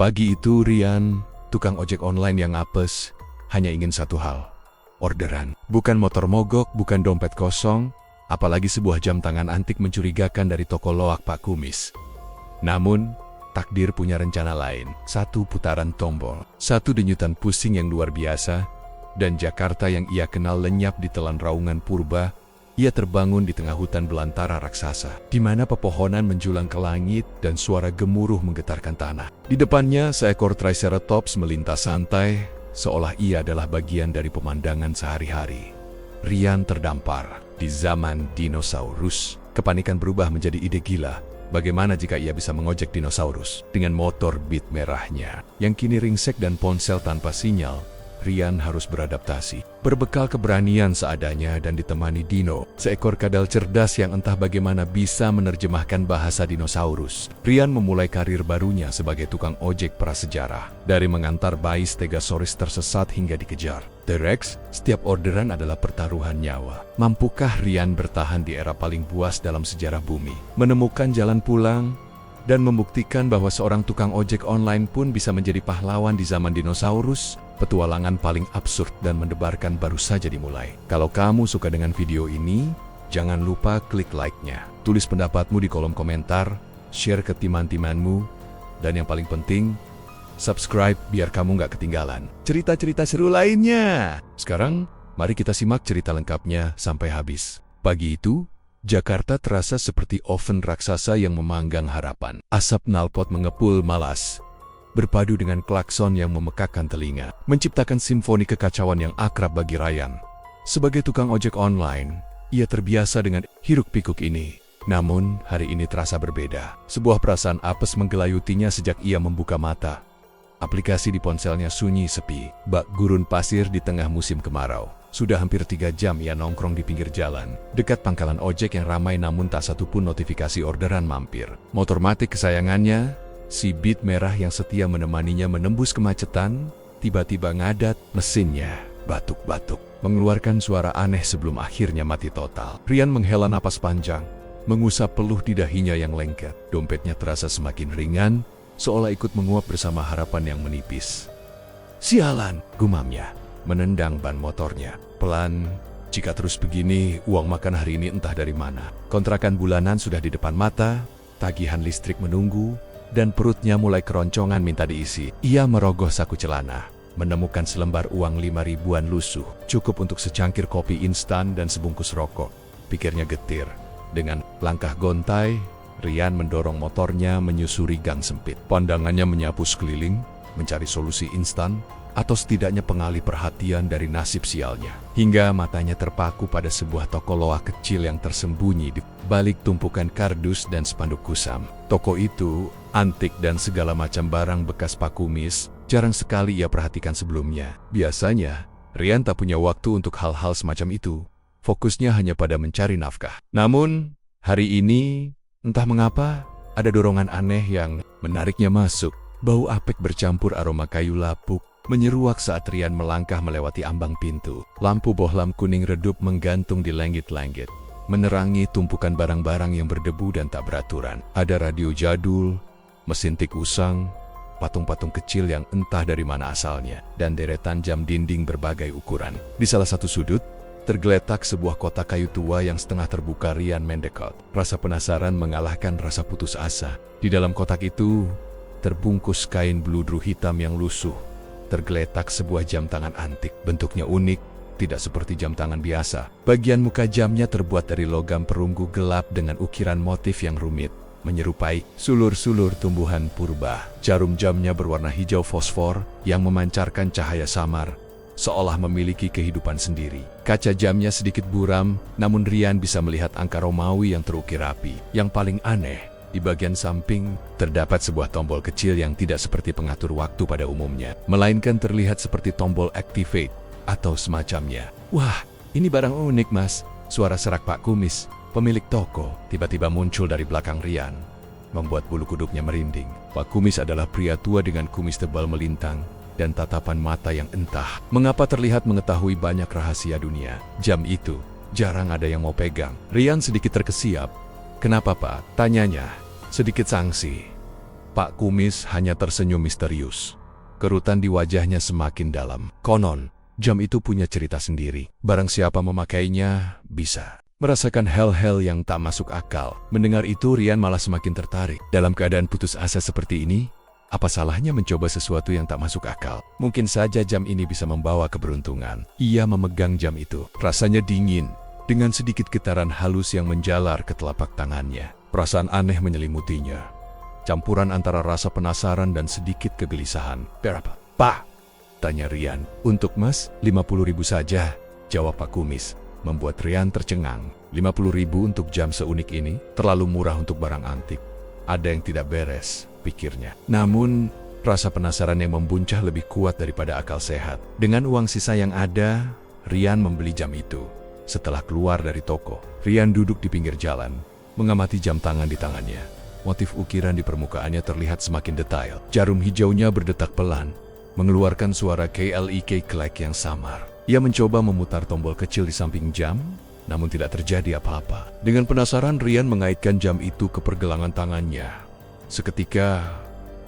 Pagi itu Rian, tukang ojek online yang apes, hanya ingin satu hal. Orderan. Bukan motor mogok, bukan dompet kosong, apalagi sebuah jam tangan antik mencurigakan dari toko loak Pak Kumis. Namun, takdir punya rencana lain. Satu putaran tombol, satu denyutan pusing yang luar biasa, dan Jakarta yang ia kenal lenyap di telan raungan purba. Ia terbangun di tengah hutan belantara raksasa, di mana pepohonan menjulang ke langit dan suara gemuruh menggetarkan tanah. Di depannya, seekor Triceratops melintas santai, seolah ia adalah bagian dari pemandangan sehari-hari. Rian terdampar. Di zaman dinosaurus, kepanikan berubah menjadi ide gila. Bagaimana jika ia bisa mengojek dinosaurus dengan motor Beat merahnya, yang kini ringsek dan ponsel tanpa sinyal? Rian harus beradaptasi. Berbekal keberanian seadanya dan ditemani Dino, seekor kadal cerdas yang entah bagaimana bisa menerjemahkan bahasa dinosaurus. Rian memulai karir barunya sebagai tukang ojek prasejarah. Dari mengantar bayi Stegosaurus tersesat hingga dikejar T-Rex, setiap orderan adalah pertaruhan nyawa. Mampukah Rian bertahan di era paling buas dalam sejarah bumi? Menemukan jalan pulang dan membuktikan bahwa seorang tukang ojek online pun bisa menjadi pahlawan di zaman dinosaurus? Petualangan paling absurd dan mendebarkan baru saja dimulai. Kalau kamu suka dengan video ini, jangan lupa klik like-nya. Tulis pendapatmu di kolom komentar, share ke teman-temanmu, dan yang paling penting, subscribe biar kamu nggak ketinggalan cerita-cerita seru lainnya. Sekarang, mari kita simak cerita lengkapnya sampai habis. Pagi itu, Jakarta terasa seperti oven raksasa yang memanggang harapan. Asap knalpot mengepul malas, berpadu dengan klakson yang memekakkan telinga, menciptakan simfoni kekacauan yang akrab bagi Rian. Sebagai tukang ojek online, ia terbiasa dengan hiruk-pikuk ini. Namun, hari ini terasa berbeda. Sebuah perasaan apes menggelayutinya sejak ia membuka mata. Aplikasi di ponselnya sunyi sepi, bak gurun pasir di tengah musim kemarau. Sudah hampir 3 jam ia nongkrong di pinggir jalan, dekat pangkalan ojek yang ramai namun tak satupun notifikasi orderan mampir. Motor matic kesayangannya, si Beat merah yang setia menemaninya menembus kemacetan, tiba-tiba ngadat, mesinnya batuk-batuk, mengeluarkan suara aneh sebelum akhirnya mati total. Rian menghela napas panjang, mengusap peluh di dahinya yang lengket. Dompetnya terasa semakin ringan, seolah ikut menguap bersama harapan yang menipis. Sialan, gumamnya, menendang ban motornya. Pelan, jika terus begini, uang makan hari ini entah dari mana. Kontrakan bulanan sudah di depan mata, tagihan listrik menunggu, dan perutnya mulai keroncongan minta diisi. Ia merogoh saku celana, menemukan selembar uang 5 ribuan lusuh, cukup untuk secangkir kopi instan dan sebungkus rokok. Pikirnya getir. Dengan langkah gontai, Rian mendorong motornya menyusuri gang sempit. Pandangannya menyapu sekeliling, mencari solusi instan, atau setidaknya pengalih perhatian dari nasib sialnya. Hingga matanya terpaku pada sebuah toko loak kecil yang tersembunyi di balik tumpukan kardus dan spanduk kusam. Toko itu antik dan segala macam barang bekas Pak Kumis, jarang sekali ia perhatikan sebelumnya. Biasanya, Rian tak punya waktu untuk hal-hal semacam itu. Fokusnya hanya pada mencari nafkah. Namun, hari ini, entah mengapa, ada dorongan aneh yang menariknya masuk. Bau apek bercampur aroma kayu lapuk menyeruak saat Rian melangkah melewati ambang pintu. Lampu bohlam kuning redup menggantung di langit-langit, menerangi tumpukan barang-barang yang berdebu dan tak beraturan. Ada radio jadul, mesin tik usang, patung-patung kecil yang entah dari mana asalnya, dan deretan jam dinding berbagai ukuran. Di salah satu sudut, tergeletak sebuah kotak kayu tua yang setengah terbuka. Rian mendekat. Rasa penasaran mengalahkan rasa putus asa. Di dalam kotak itu, terbungkus kain bludru hitam yang lusuh, tergeletak sebuah jam tangan antik. Bentuknya unik, tidak seperti jam tangan biasa. Bagian muka jamnya terbuat dari logam perunggu gelap dengan ukiran motif yang rumit, menyerupai sulur-sulur tumbuhan purba. Jarum jamnya berwarna hijau fosfor yang memancarkan cahaya samar, seolah memiliki kehidupan sendiri. Kaca jamnya sedikit buram, namun Rian bisa melihat angka Romawi yang terukir rapi. Yang paling aneh, di bagian samping, terdapat sebuah tombol kecil yang tidak seperti pengatur waktu pada umumnya, melainkan terlihat seperti tombol activate atau semacamnya. Wah, ini barang unik, Mas. Suara serak Pak Kumis, pemilik toko, tiba-tiba muncul dari belakang Rian, membuat bulu kuduknya merinding. Pak Kumis adalah pria tua dengan kumis tebal melintang dan tatapan mata yang entah mengapa terlihat mengetahui banyak rahasia dunia. Jam itu jarang ada yang mau pegang. Rian sedikit terkesiap. Kenapa, Pak? Tanyanya, sedikit sangsi. Pak Kumis hanya tersenyum misterius. Kerutan di wajahnya semakin dalam. Konon, jam itu punya cerita sendiri. Barang siapa memakainya, bisa merasakan hal-hal yang tak masuk akal. Mendengar itu, Rian malah semakin tertarik. Dalam keadaan putus asa seperti ini, apa salahnya mencoba sesuatu yang tak masuk akal? Mungkin saja jam ini bisa membawa keberuntungan. Ia memegang jam itu. Rasanya dingin, dengan sedikit getaran halus yang menjalar ke telapak tangannya. Perasaan aneh menyelimutinya. Campuran antara rasa penasaran dan sedikit kegelisahan. "Berapa, Pak?" tanya Rian. "Untuk Mas, 50.000 saja," jawab Pak Kumis, membuat Rian tercengang. 50.000 untuk jam seunik ini? Terlalu murah untuk barang antik. Ada yang tidak beres, pikirnya. Namun, rasa penasaran yang membuncah lebih kuat daripada akal sehat. Dengan uang sisa yang ada, Rian membeli jam itu. Setelah keluar dari toko, Rian duduk di pinggir jalan, mengamati jam tangan di tangannya. Motif ukiran di permukaannya terlihat semakin detail. Jarum hijaunya berdetak pelan, mengeluarkan suara klik yang samar. Ia mencoba memutar tombol kecil di samping jam, namun tidak terjadi apa-apa. Dengan penasaran, Rian mengaitkan jam itu ke pergelangan tangannya. Seketika,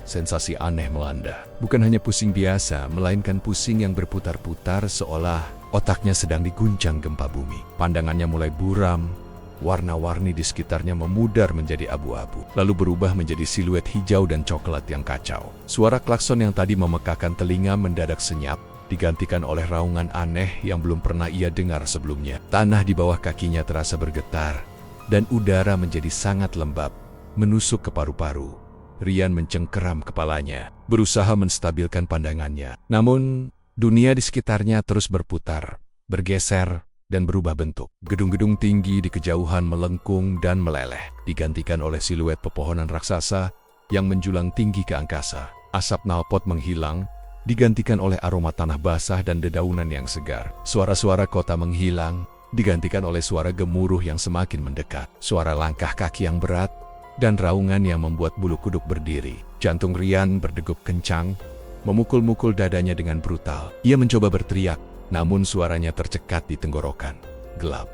sensasi aneh melanda. Bukan hanya pusing biasa, melainkan pusing yang berputar-putar seolah otaknya sedang diguncang gempa bumi. Pandangannya mulai buram. Warna-warni di sekitarnya memudar menjadi abu-abu, lalu berubah menjadi siluet hijau dan coklat yang kacau. Suara klakson yang tadi memekakan telinga mendadak senyap, digantikan oleh raungan aneh yang belum pernah ia dengar sebelumnya. Tanah di bawah kakinya terasa bergetar, dan udara menjadi sangat lembab, menusuk ke paru-paru. Rian mencengkeram kepalanya, berusaha menstabilkan pandangannya. Namun, dunia di sekitarnya terus berputar, bergeser, dan berubah bentuk. Gedung-gedung tinggi di kejauhan melengkung dan meleleh, digantikan oleh siluet pepohonan raksasa yang menjulang tinggi ke angkasa. Asap knalpot menghilang, digantikan oleh aroma tanah basah dan dedaunan yang segar. Suara-suara kota menghilang, digantikan oleh suara gemuruh yang semakin mendekat. Suara langkah kaki yang berat, dan raungan yang membuat bulu kuduk berdiri. Jantung Rian berdegup kencang, memukul-mukul dadanya dengan brutal. Ia mencoba berteriak, namun suaranya tercekat di tenggorokan. Gelap.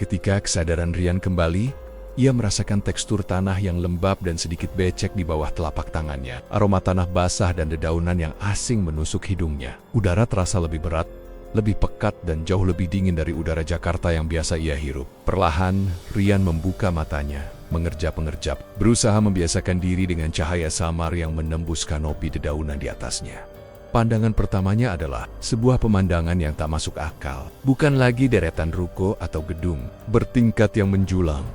Ketika kesadaran Rian kembali, ia merasakan tekstur tanah yang lembab dan sedikit becek di bawah telapak tangannya. Aroma tanah basah dan dedaunan yang asing menusuk hidungnya. Udara terasa lebih berat, lebih pekat dan jauh lebih dingin dari udara Jakarta yang biasa ia hirup. Perlahan, Rian membuka matanya, mengerjap-engerjap, berusaha membiasakan diri dengan cahaya samar yang menembus kanopi dedaunan di atasnya. Pandangan pertamanya adalah sebuah pemandangan yang tak masuk akal. Bukan lagi deretan ruko atau gedung bertingkat yang menjulang,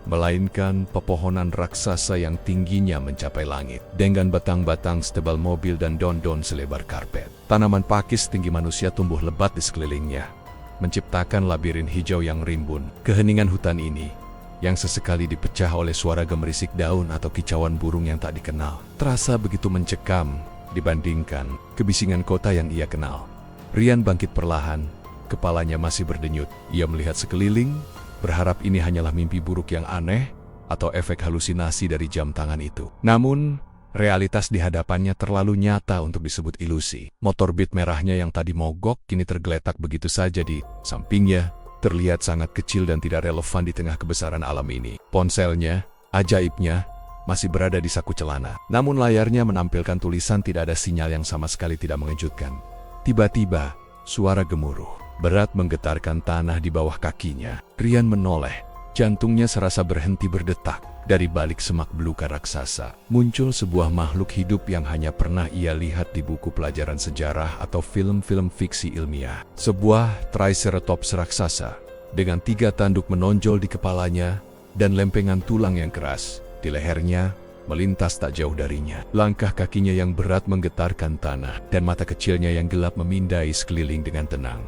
melainkan pepohonan raksasa yang tingginya mencapai langit, dengan batang-batang setebal mobil dan daun-daun selebar karpet. Tanaman pakis tinggi manusia tumbuh lebat di sekelilingnya, menciptakan labirin hijau yang rimbun. Keheningan hutan ini, yang sesekali dipecah oleh suara gemerisik daun atau kicauan burung yang tak dikenal, terasa begitu mencekam dibandingkan kebisingan kota yang ia kenal. Rian bangkit perlahan, kepalanya masih berdenyut. Ia melihat sekeliling, berharap ini hanyalah mimpi buruk yang aneh atau efek halusinasi dari jam tangan itu. Namun, realitas di hadapannya terlalu nyata untuk disebut ilusi. Motor Beat merahnya yang tadi mogok kini tergeletak begitu saja di sampingnya, terlihat sangat kecil dan tidak relevan di tengah kebesaran alam ini. Ponselnya, ajaibnya, masih berada di saku celana. Namun layarnya menampilkan tulisan tidak ada sinyal yang sama sekali tidak mengejutkan. Tiba-tiba, suara gemuruh berat menggetarkan tanah di bawah kakinya. Rian menoleh, jantungnya serasa berhenti berdetak. Dari balik semak belukar raksasa, muncul sebuah makhluk hidup yang hanya pernah ia lihat di buku pelajaran sejarah atau film-film fiksi ilmiah. Sebuah Triceratops raksasa, dengan 3 tanduk menonjol di kepalanya, dan lempengan tulang yang keras di lehernya, melintas tak jauh darinya. Langkah kakinya yang berat menggetarkan tanah, dan mata kecilnya yang gelap memindai sekeliling dengan tenang.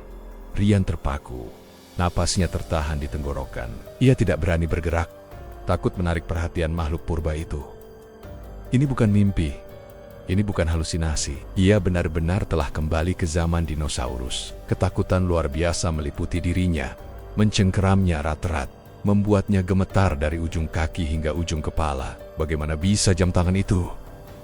Rian terpaku, napasnya tertahan di tenggorokan. Ia tidak berani bergerak, takut menarik perhatian makhluk purba itu. Ini bukan mimpi, ini bukan halusinasi. Ia benar-benar telah kembali ke zaman dinosaurus. Ketakutan luar biasa meliputi dirinya, mencengkeramnya erat-erat, membuatnya gemetar dari ujung kaki hingga ujung kepala. Bagaimana bisa jam tangan itu?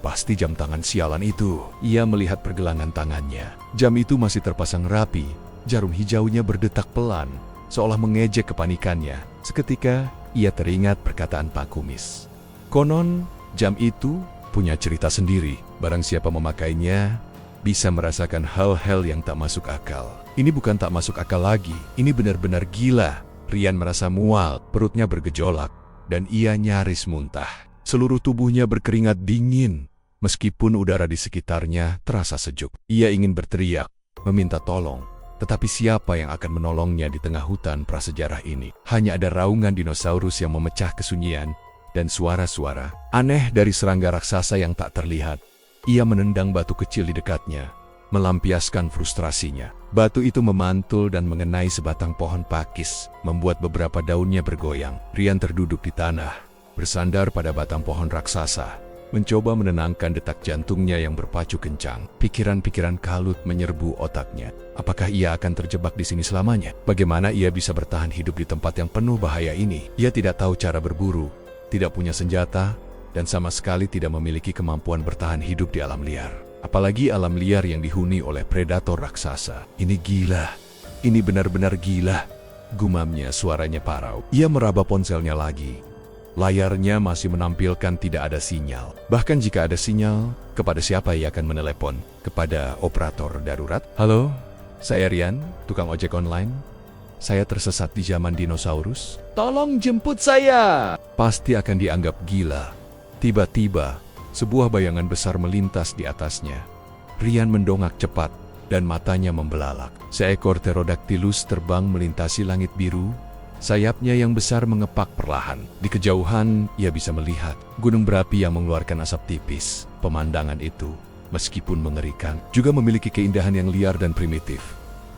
Pasti jam tangan sialan itu. Ia melihat pergelangan tangannya. Jam itu masih terpasang rapi, jarum hijaunya berdetak pelan, seolah mengejek kepanikannya. Seketika, ia teringat perkataan Pak Kumis. Konon, jam itu punya cerita sendiri. Barang siapa memakainya, bisa merasakan hal-hal yang tak masuk akal. Ini bukan tak masuk akal lagi, ini benar-benar gila. Rian merasa mual, perutnya bergejolak, dan ia nyaris muntah. Seluruh tubuhnya berkeringat dingin, meskipun udara di sekitarnya terasa sejuk. Ia ingin berteriak, meminta tolong, tetapi siapa yang akan menolongnya di tengah hutan prasejarah ini? Hanya ada raungan dinosaurus yang memecah kesunyian, dan suara-suara aneh dari serangga raksasa yang tak terlihat. Ia menendang batu kecil di dekatnya, melampiaskan frustrasinya. Batu itu memantul dan mengenai sebatang pohon pakis, membuat beberapa daunnya bergoyang. Rian terduduk di tanah, bersandar pada batang pohon raksasa, mencoba menenangkan detak jantungnya yang berpacu kencang. Pikiran-pikiran kalut menyerbu otaknya. Apakah ia akan terjebak di sini selamanya? Bagaimana ia bisa bertahan hidup di tempat yang penuh bahaya ini? Ia tidak tahu cara berburu, tidak punya senjata, dan sama sekali tidak memiliki kemampuan bertahan hidup di alam liar. Apalagi alam liar yang dihuni oleh predator raksasa. Ini gila. Ini benar-benar gila. Gumamnya, suaranya parau. Ia meraba ponselnya lagi. Layarnya masih menampilkan tidak ada sinyal. Bahkan jika ada sinyal, kepada siapa ia akan menelepon? Kepada operator darurat? Halo, saya Rian, tukang ojek online. Saya tersesat di zaman dinosaurus. Tolong jemput saya. Pasti akan dianggap gila. Tiba-tiba, sebuah bayangan besar melintas di atasnya. Rian mendongak cepat, dan matanya membelalak. Seekor Pterodactylus terbang melintasi langit biru. Sayapnya yang besar mengepak perlahan. Di kejauhan, ia bisa melihat gunung berapi yang mengeluarkan asap tipis. Pemandangan itu, meskipun mengerikan, juga memiliki keindahan yang liar dan primitif.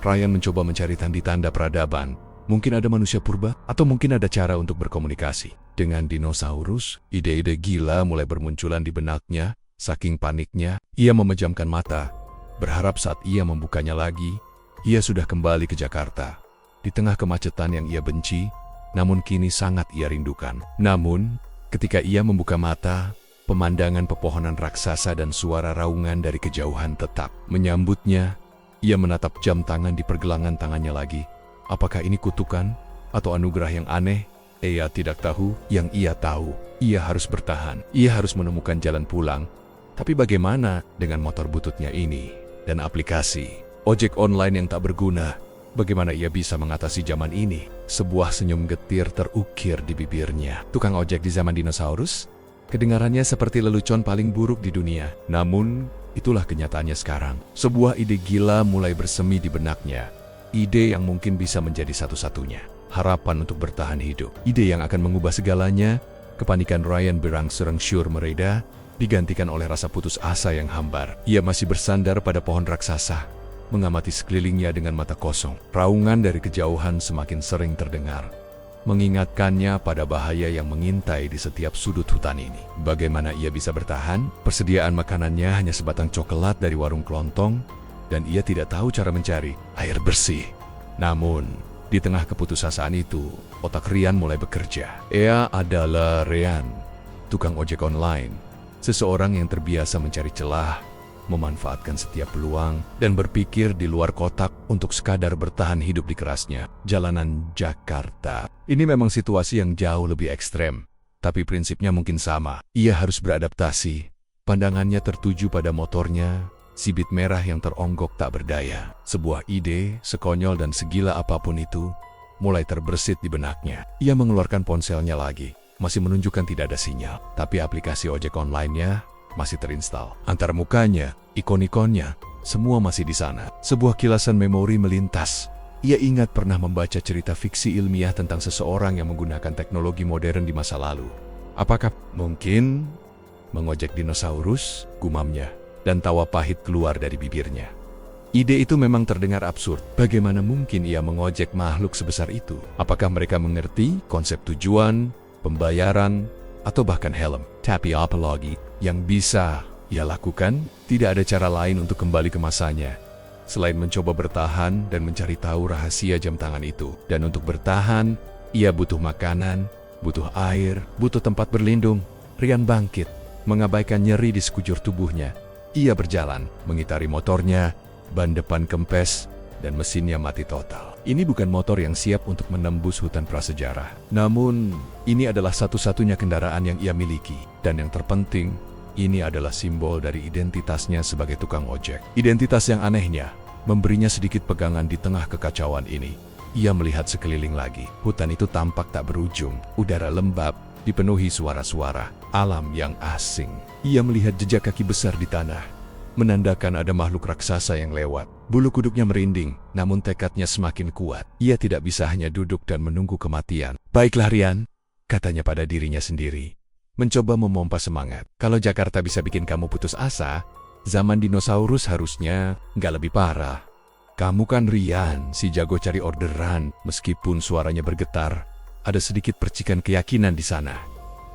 Ryan mencoba mencari tanda-tanda peradaban. Mungkin ada manusia purba, atau mungkin ada cara untuk berkomunikasi dengan dinosaurus. Ide-ide gila mulai bermunculan di benaknya. Saking paniknya, ia memejamkan mata, berharap saat ia membukanya lagi, ia sudah kembali ke Jakarta. Di tengah kemacetan yang ia benci, namun kini sangat ia rindukan. Namun, ketika ia membuka mata, pemandangan pepohonan raksasa dan suara raungan dari kejauhan tetap menyambutnya. Ia menatap jam tangan di pergelangan tangannya lagi. Apakah ini kutukan atau anugerah yang aneh? Ia tidak tahu. Yang ia tahu, ia harus bertahan. Ia harus menemukan jalan pulang. Tapi bagaimana dengan motor bututnya ini dan aplikasi ojek online yang tak berguna? Bagaimana ia bisa mengatasi zaman ini? Sebuah senyum getir terukir di bibirnya. Tukang ojek di zaman dinosaurus? Kedengarannya seperti lelucon paling buruk di dunia. Namun, itulah kenyataannya sekarang. Sebuah ide gila mulai bersemi di benaknya. Ide yang mungkin bisa menjadi satu-satunya harapan untuk bertahan hidup. Ide yang akan mengubah segalanya. Kepanikan Ryan berangsur-angsur mereda, digantikan oleh rasa putus asa yang hambar. Ia masih bersandar pada pohon raksasa, mengamati sekelilingnya dengan mata kosong. Raungan dari kejauhan semakin sering terdengar, mengingatkannya pada bahaya yang mengintai di setiap sudut hutan ini. Bagaimana ia bisa bertahan? Persediaan makanannya hanya sebatang coklat dari warung kelontong, dan ia tidak tahu cara mencari air bersih. Namun, di tengah keputusasaan itu, otak Rian mulai bekerja. Ia adalah Rian, tukang ojek online. Seseorang yang terbiasa mencari celah, memanfaatkan setiap peluang, dan berpikir di luar kotak untuk sekadar bertahan hidup di kerasnya jalanan Jakarta. Ini memang situasi yang jauh lebih ekstrem, tapi prinsipnya mungkin sama. Ia harus beradaptasi. Pandangannya tertuju pada motornya, sibit merah yang teronggok tak berdaya. Sebuah ide, sekonyol dan segila apapun itu, mulai terbersit di benaknya. Ia mengeluarkan ponselnya lagi. Masih menunjukkan tidak ada sinyal, tapi aplikasi ojek online-nya masih terinstall. Antara mukanya, ikon-ikonnya, semua masih di sana. Sebuah kilasan memori melintas. Ia ingat pernah membaca cerita fiksi ilmiah tentang seseorang yang menggunakan teknologi modern di masa lalu. Apakah mungkin mengojek dinosaurus? Gumamnya, dan tawa pahit keluar dari bibirnya. Ide itu memang terdengar absurd. Bagaimana mungkin ia mengojek makhluk sebesar itu? Apakah mereka mengerti konsep tujuan, pembayaran, atau bahkan helm? Tapi apa lagi yang bisa ia lakukan? Tidak ada cara lain untuk kembali ke masanya selain mencoba bertahan dan mencari tahu rahasia jam tangan itu. Dan untuk bertahan, ia butuh makanan, butuh air, butuh tempat berlindung. Rian bangkit, mengabaikan nyeri di sekujur tubuhnya. Ia berjalan, mengitari motornya, ban depan kempes, dan mesinnya mati total. Ini bukan motor yang siap untuk menembus hutan prasejarah. Namun, ini adalah satu-satunya kendaraan yang ia miliki. Dan yang terpenting, Ini adalah simbol dari identitasnya sebagai tukang ojek. Identitas yang anehnya memberinya sedikit pegangan di tengah kekacauan ini. Ia melihat sekeliling lagi. Hutan itu tampak tak berujung. Udara lembab, dipenuhi suara-suara. Alam yang asing. Ia melihat jejak kaki besar di tanah, menandakan ada makhluk raksasa yang lewat. Bulu kuduknya merinding, namun tekadnya semakin kuat. Ia tidak bisa hanya duduk dan menunggu kematian. Baiklah Rian, katanya pada dirinya sendiri. Mencoba memompa semangat. Kalau Jakarta bisa bikin kamu putus asa, zaman dinosaurus harusnya nggak lebih parah. Kamu kan Rian, si jago cari orderan. Meskipun suaranya bergetar, ada sedikit percikan keyakinan di sana.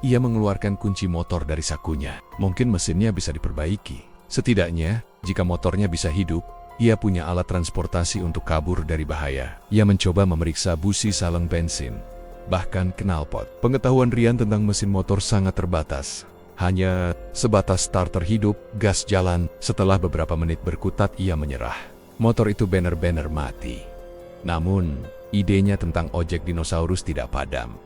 Ia mengeluarkan kunci motor dari sakunya. Mungkin mesinnya bisa diperbaiki. Setidaknya, jika motornya bisa hidup, ia punya alat transportasi untuk kabur dari bahaya. Ia mencoba memeriksa busi saleng bensin, bahkan knalpot. Pengetahuan Rian tentang mesin motor sangat terbatas. Hanya sebatas starter hidup, gas jalan. Setelah beberapa menit berkutat, ia menyerah. Motor itu benar-benar mati. Namun, idenya tentang ojek dinosaurus tidak padam.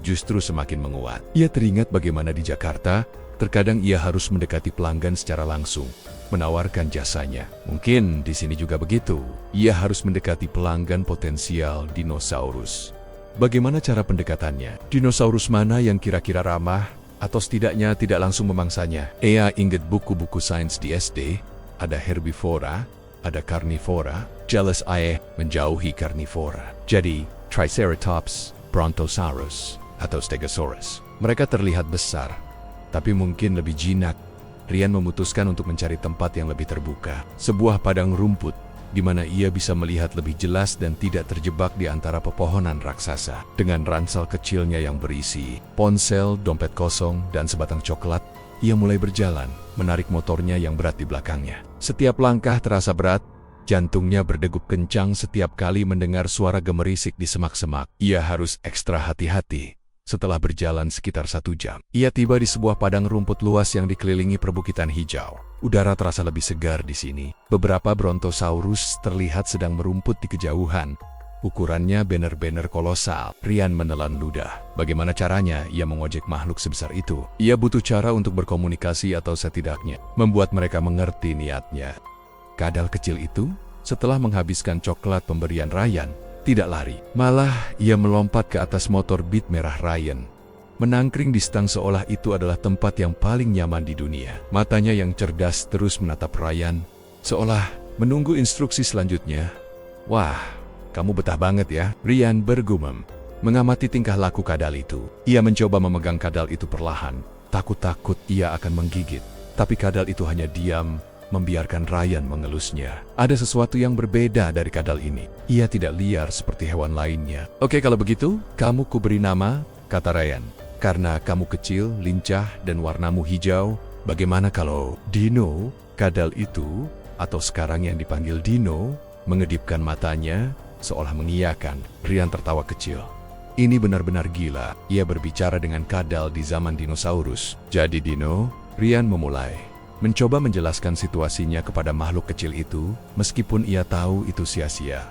Justru semakin menguat. Ia teringat bagaimana di Jakarta, terkadang ia harus mendekati pelanggan secara langsung, menawarkan jasanya. Mungkin di sini juga begitu. Ia harus mendekati pelanggan potensial dinosaurus. Bagaimana cara pendekatannya? Dinosaurus mana yang kira-kira ramah, atau setidaknya tidak langsung memangsanya? Ia ingat buku-buku sains di SD, ada herbivora, ada karnivora. Jelas ia menjauhi karnivora. Jadi, Triceratops, Brontosaurus, atau Stegosaurus. Mereka terlihat besar, tapi mungkin lebih jinak. Rian memutuskan untuk mencari tempat yang lebih terbuka. Sebuah padang rumput, di mana ia bisa melihat lebih jelas dan tidak terjebak di antara pepohonan raksasa. Dengan ransel kecilnya yang berisi ponsel, dompet kosong, dan sebatang coklat, ia mulai berjalan, menarik motornya yang berat di belakangnya. Setiap langkah terasa berat, jantungnya berdegup kencang setiap kali mendengar suara gemerisik di semak-semak. Ia harus ekstra hati-hati. Setelah berjalan sekitar 1 jam, ia tiba di sebuah padang rumput luas yang dikelilingi perbukitan hijau. Udara terasa lebih segar di sini. Beberapa Brontosaurus terlihat sedang merumput di kejauhan. Ukurannya benar-benar kolosal. Rian menelan ludah. Bagaimana caranya ia mengojek makhluk sebesar itu? Ia butuh cara untuk berkomunikasi atau setidaknya membuat mereka mengerti niatnya. Kadal kecil itu, setelah menghabiskan coklat pemberian Ryan, tidak lari. Malah, ia melompat ke atas motor Beat merah Ryan. Menangkring di stang seolah itu adalah tempat yang paling nyaman di dunia. Matanya yang cerdas terus menatap Ryan, seolah menunggu instruksi selanjutnya. Wah, kamu betah banget ya, Rian bergumam. Mengamati tingkah laku kadal itu. Ia mencoba memegang kadal itu perlahan. Takut-takut ia akan menggigit. Tapi kadal itu hanya diam, membiarkan Ryan mengelusnya. Ada sesuatu yang berbeda dari kadal ini. Ia tidak liar seperti hewan lainnya. Oke, kalau begitu, kamu kuberi nama, kata Ryan. Karena kamu kecil, lincah, dan warnamu hijau, bagaimana kalau Dino, kadal itu, atau sekarang yang dipanggil Dino, mengedipkan matanya, seolah mengiyakan. Rian tertawa kecil. Ini benar-benar gila. Ia berbicara dengan kadal di zaman dinosaurus. Jadi Dino, Rian memulai. Mencoba menjelaskan situasinya kepada makhluk kecil itu, meskipun ia tahu itu sia-sia.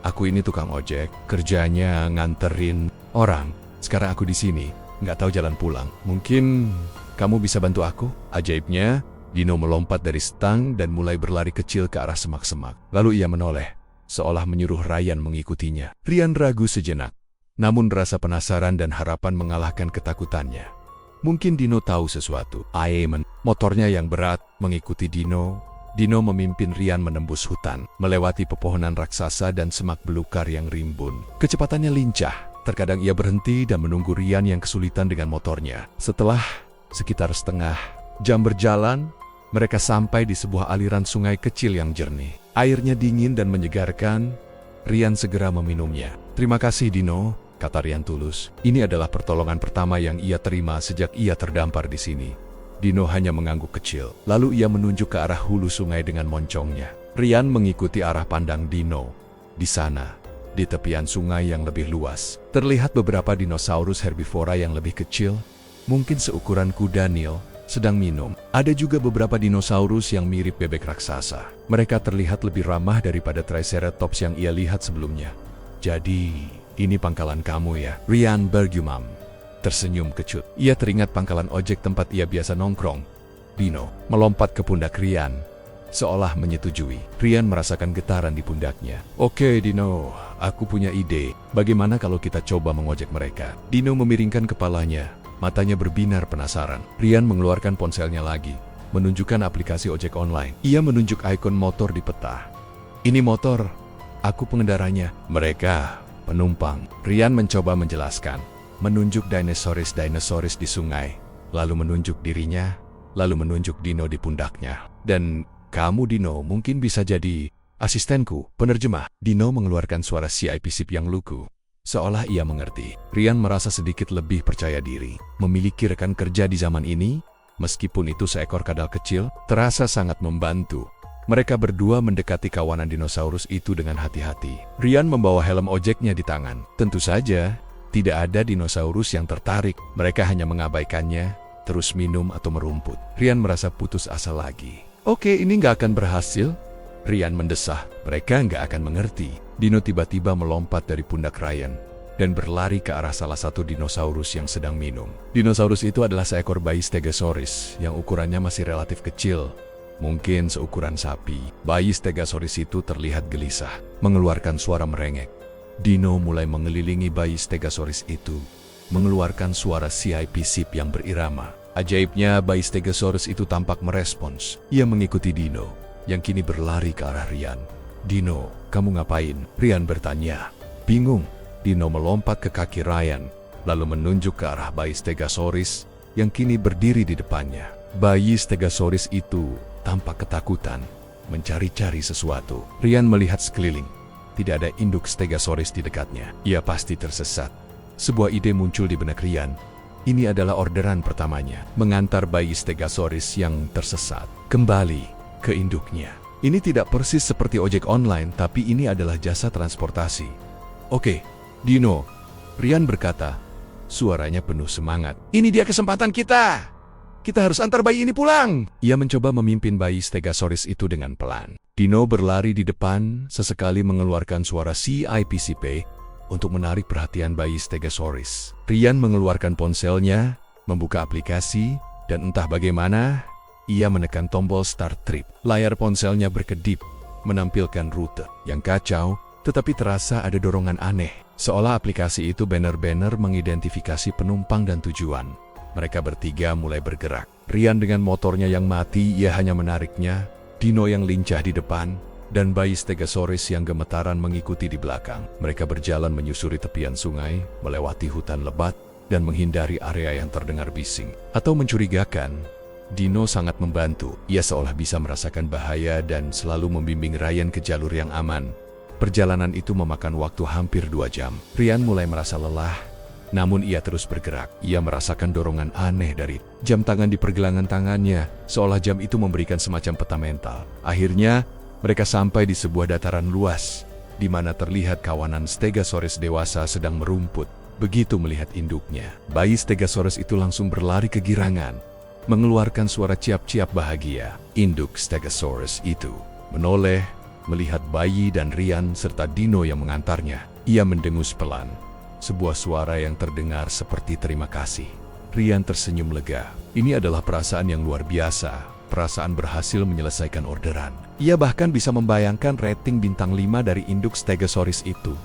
Aku ini tukang ojek, kerjanya nganterin orang. Sekarang aku di sini, nggak tahu jalan pulang. Mungkin kamu bisa bantu aku? Ajaibnya, Dino melompat dari stang dan mulai berlari kecil ke arah semak-semak. Lalu ia menoleh, seolah menyuruh Ryan mengikutinya. Rian ragu sejenak, namun rasa penasaran dan harapan mengalahkan ketakutannya. Mungkin Dino tahu sesuatu. Aemen, motornya yang berat, mengikuti Dino. Dino memimpin Rian menembus hutan, melewati pepohonan raksasa dan semak belukar yang rimbun. Kecepatannya lincah. Terkadang ia berhenti dan menunggu Rian yang kesulitan dengan motornya. Setelah sekitar setengah jam berjalan, mereka sampai di sebuah aliran sungai kecil yang jernih. Airnya dingin dan menyegarkan. Rian segera meminumnya. Terima kasih Dino, kata Rian tulus. Ini adalah pertolongan pertama yang ia terima sejak ia terdampar di sini. Dino hanya mengangguk kecil. Lalu ia menunjuk ke arah hulu sungai dengan moncongnya. Rian mengikuti arah pandang Dino. Di sana, di tepian sungai yang lebih luas, terlihat beberapa dinosaurus herbivora yang lebih kecil, mungkin seukuran kuda Nil, sedang minum. Ada juga beberapa dinosaurus yang mirip bebek raksasa. Mereka terlihat lebih ramah daripada Triceratops yang ia lihat sebelumnya. Jadi, ini pangkalan kamu ya? Rian bergumam, tersenyum kecut. Ia teringat pangkalan ojek tempat ia biasa nongkrong. Dino melompat ke pundak Rian, seolah menyetujui. Rian merasakan getaran di pundaknya. Oke Dino, aku punya ide. Bagaimana kalau kita coba mengojek mereka? Dino memiringkan kepalanya, matanya berbinar penasaran. Rian mengeluarkan ponselnya lagi, menunjukkan aplikasi ojek online. Ia menunjuk ikon motor di peta. Ini motor, aku pengendaranya. Mereka penumpang. Rian mencoba menjelaskan, menunjuk dinosaurus di sungai, lalu menunjuk dirinya, lalu menunjuk Dino di pundaknya. Dan kamu Dino mungkin bisa jadi asistenku, penerjemah. Dino mengeluarkan suara CIP sip yang lugu, seolah ia mengerti. Rian merasa sedikit lebih percaya diri. Memiliki rekan kerja di zaman ini, meskipun itu seekor kadal kecil, terasa sangat membantu. Mereka berdua mendekati kawanan dinosaurus itu dengan hati-hati. Rian membawa helm ojeknya di tangan. Tentu saja, tidak ada dinosaurus yang tertarik. Mereka hanya mengabaikannya, terus minum atau merumput. Rian merasa putus asa lagi. Oke, ini nggak akan berhasil. Rian mendesah. Mereka nggak akan mengerti. Dino tiba-tiba melompat dari pundak Rian dan berlari ke arah salah satu dinosaurus yang sedang minum. Dinosaurus itu adalah seekor bayi Stegosaurus yang ukurannya masih relatif kecil. Mungkin seukuran sapi. Bayi Stegosaurus itu terlihat gelisah, mengeluarkan suara merengek. Dino mulai mengelilingi bayi Stegosaurus itu, mengeluarkan suara CIP sip yang berirama. Ajaibnya, bayi Stegosaurus itu tampak merespons. Ia mengikuti Dino, yang kini berlari ke arah Rian. Dino, kamu ngapain? Rian bertanya. Bingung. Dino melompat ke kaki Rian, lalu menunjuk ke arah bayi Stegosaurus yang kini berdiri di depannya. Bayi Stegosaurus itu tampak ketakutan, mencari-cari sesuatu. Rian melihat sekeliling. Tidak ada induk Stegosaurus di dekatnya. Ia pasti tersesat. Sebuah ide muncul di benak Rian. Ini adalah orderan pertamanya, mengantar bayi Stegosaurus yang tersesat kembali ke induknya. Ini tidak persis seperti ojek online, tapi ini adalah jasa transportasi. Oke, Dino, Rian berkata, suaranya penuh semangat. Ini dia kesempatan kita. Kita harus antar bayi ini pulang. Ia mencoba memimpin bayi Stegosaurus itu dengan pelan. Dino berlari di depan, sesekali mengeluarkan suara CIP-CP untuk menarik perhatian bayi Stegosaurus. Rian mengeluarkan ponselnya, membuka aplikasi, dan entah bagaimana, ia menekan tombol start trip. Layar ponselnya berkedip, menampilkan rute yang kacau, tetapi terasa ada dorongan aneh. Seolah aplikasi itu benar-benar mengidentifikasi penumpang dan tujuan. Mereka bertiga mulai bergerak. Rian dengan motornya yang mati, ia hanya menariknya. Dino yang lincah di depan, dan bayi Stegosaurus yang gemetaran mengikuti di belakang. Mereka berjalan menyusuri tepian sungai, melewati hutan lebat, dan menghindari area yang terdengar bising atau mencurigakan. Dino sangat membantu. Ia seolah bisa merasakan bahaya dan selalu membimbing Rian ke jalur yang aman. Perjalanan itu memakan waktu hampir 2 jam. Rian mulai merasa lelah, namun ia terus bergerak. Ia merasakan dorongan aneh dari jam tangan di pergelangan tangannya, seolah jam itu memberikan semacam peta mental. Akhirnya, mereka sampai di sebuah dataran luas, di mana terlihat kawanan Stegosaurus dewasa sedang merumput. Begitu melihat induknya, bayi Stegosaurus itu langsung berlari kegirangan, mengeluarkan suara ciap-ciap bahagia. Induk Stegosaurus itu menoleh, melihat bayi dan Rian serta Dino yang mengantarnya. Ia mendengus pelan. Sebuah suara yang terdengar seperti terima kasih. Rian tersenyum lega. Ini adalah perasaan yang luar biasa. Perasaan berhasil menyelesaikan orderan. Ia bahkan bisa membayangkan rating bintang 5 dari induk Stegosaurus itu.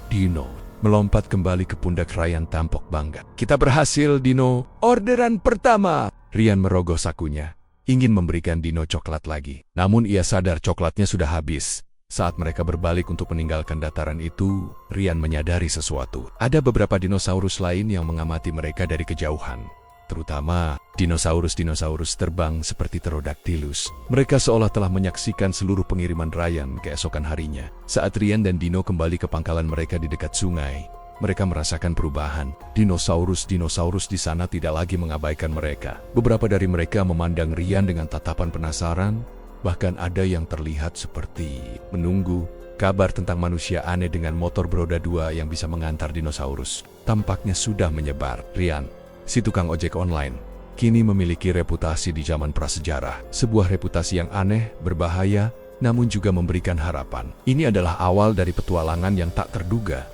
Dino melompat kembali ke pundak Rian tampok bangga. Kita berhasil, Dino. Orderan pertama. Rian merogoh sakunya, ingin memberikan Dino coklat lagi. Namun ia sadar coklatnya sudah habis. Saat mereka berbalik untuk meninggalkan dataran itu, Rian menyadari sesuatu. Ada beberapa dinosaurus lain yang mengamati mereka dari kejauhan. Terutama dinosaurus-dinosaurus terbang seperti Pterodactylus. Mereka seolah telah menyaksikan seluruh pengiriman Rian keesokan harinya. Saat Rian dan Dino kembali ke pangkalan mereka di dekat sungai, mereka merasakan perubahan. Dinosaurus-dinosaurus di sana tidak lagi mengabaikan mereka. Beberapa dari mereka memandang Rian dengan tatapan penasaran. Bahkan ada yang terlihat seperti menunggu kabar tentang manusia aneh dengan motor beroda 2 yang bisa mengantar dinosaurus. Tampaknya sudah menyebar. Rian, si tukang ojek online, kini memiliki reputasi di zaman prasejarah. Sebuah reputasi yang aneh, berbahaya, namun juga memberikan harapan. Ini adalah awal dari petualangan yang tak terduga.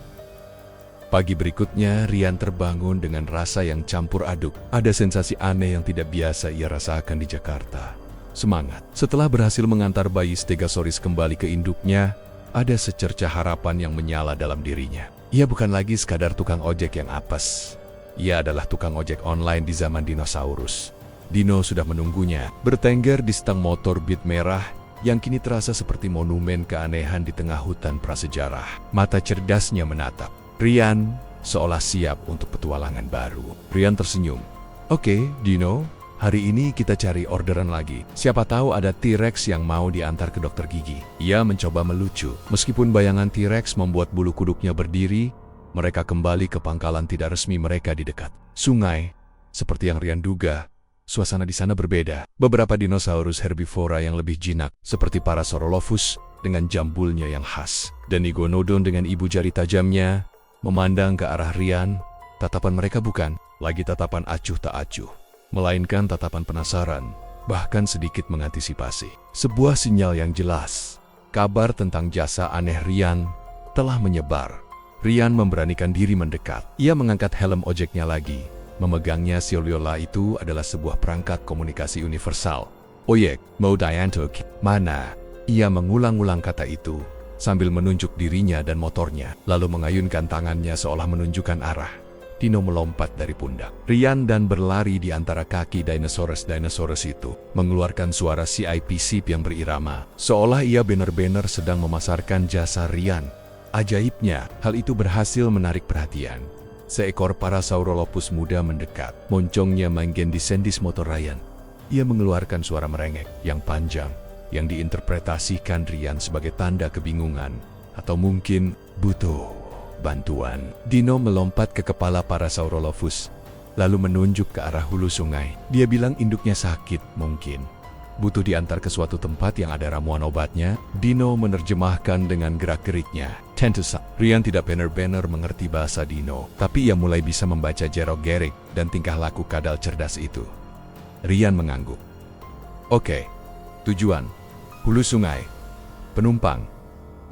Pagi berikutnya, Rian terbangun dengan rasa yang campur aduk. Ada sensasi aneh yang tidak biasa ia rasakan di Jakarta. Semangat. Setelah berhasil mengantar bayi Stegosaurus kembali ke induknya, ada secercah harapan yang menyala dalam dirinya. Ia bukan lagi sekadar tukang ojek yang apes. Ia adalah tukang ojek online di zaman dinosaurus. Dino sudah menunggunya, bertengger di stang motor Beat merah yang kini terasa seperti monumen keanehan di tengah hutan prasejarah. Mata cerdasnya menatap Rian, seolah siap untuk petualangan baru. Rian tersenyum. Oke, Dino, hari ini kita cari orderan lagi. Siapa tahu ada T-Rex yang mau diantar ke dokter gigi. Ia mencoba melucu. Meskipun bayangan T-Rex membuat bulu kuduknya berdiri, mereka kembali ke pangkalan tidak resmi mereka di dekat sungai. Seperti yang Rian duga, suasana di sana berbeda. Beberapa dinosaurus herbivora yang lebih jinak, seperti Parasaurolophus dengan jambulnya yang khas, dan Iguanodon dengan ibu jari tajamnya, memandang ke arah Rian. Tatapan mereka bukan lagi tatapan acuh tak acuh, melainkan tatapan penasaran, bahkan sedikit mengantisipasi. Sebuah sinyal yang jelas. Kabar tentang jasa aneh Rian telah menyebar. Rian memberanikan diri mendekat. Ia mengangkat helm ojeknya lagi. Memegangnya Sioliola itu adalah sebuah perangkat komunikasi universal. Oyek, mau Diantuk, mana? Ia mengulang-ulang kata itu sambil menunjuk dirinya dan motornya, lalu mengayunkan tangannya seolah menunjukkan arah. Dino melompat dari pundak Rian dan berlari di antara kaki dinosaurus itu, mengeluarkan suara sip yang berirama, seolah ia benar-benar sedang memasarkan jasa Rian. Ajaibnya, hal itu berhasil menarik perhatian. Seekor Parasaurolophus muda mendekat, moncongnya menggendis motor Rian. Ia mengeluarkan suara merengek yang panjang, yang diinterpretasikan Rian sebagai tanda kebingungan, atau mungkin butuh bantuan. Dino melompat ke kepala Parasaurolophus, lalu menunjuk ke arah hulu sungai. Dia bilang induknya sakit, mungkin butuh diantar ke suatu tempat yang ada ramuan obatnya. Dino menerjemahkan dengan gerak-geriknya. Tentusa. Rian tidak benar-benar mengerti bahasa Dino, tapi ia mulai bisa membaca gerak-gerik dan tingkah laku kadal cerdas itu. Rian mengangguk. Oke, tujuan hulu sungai. Penumpang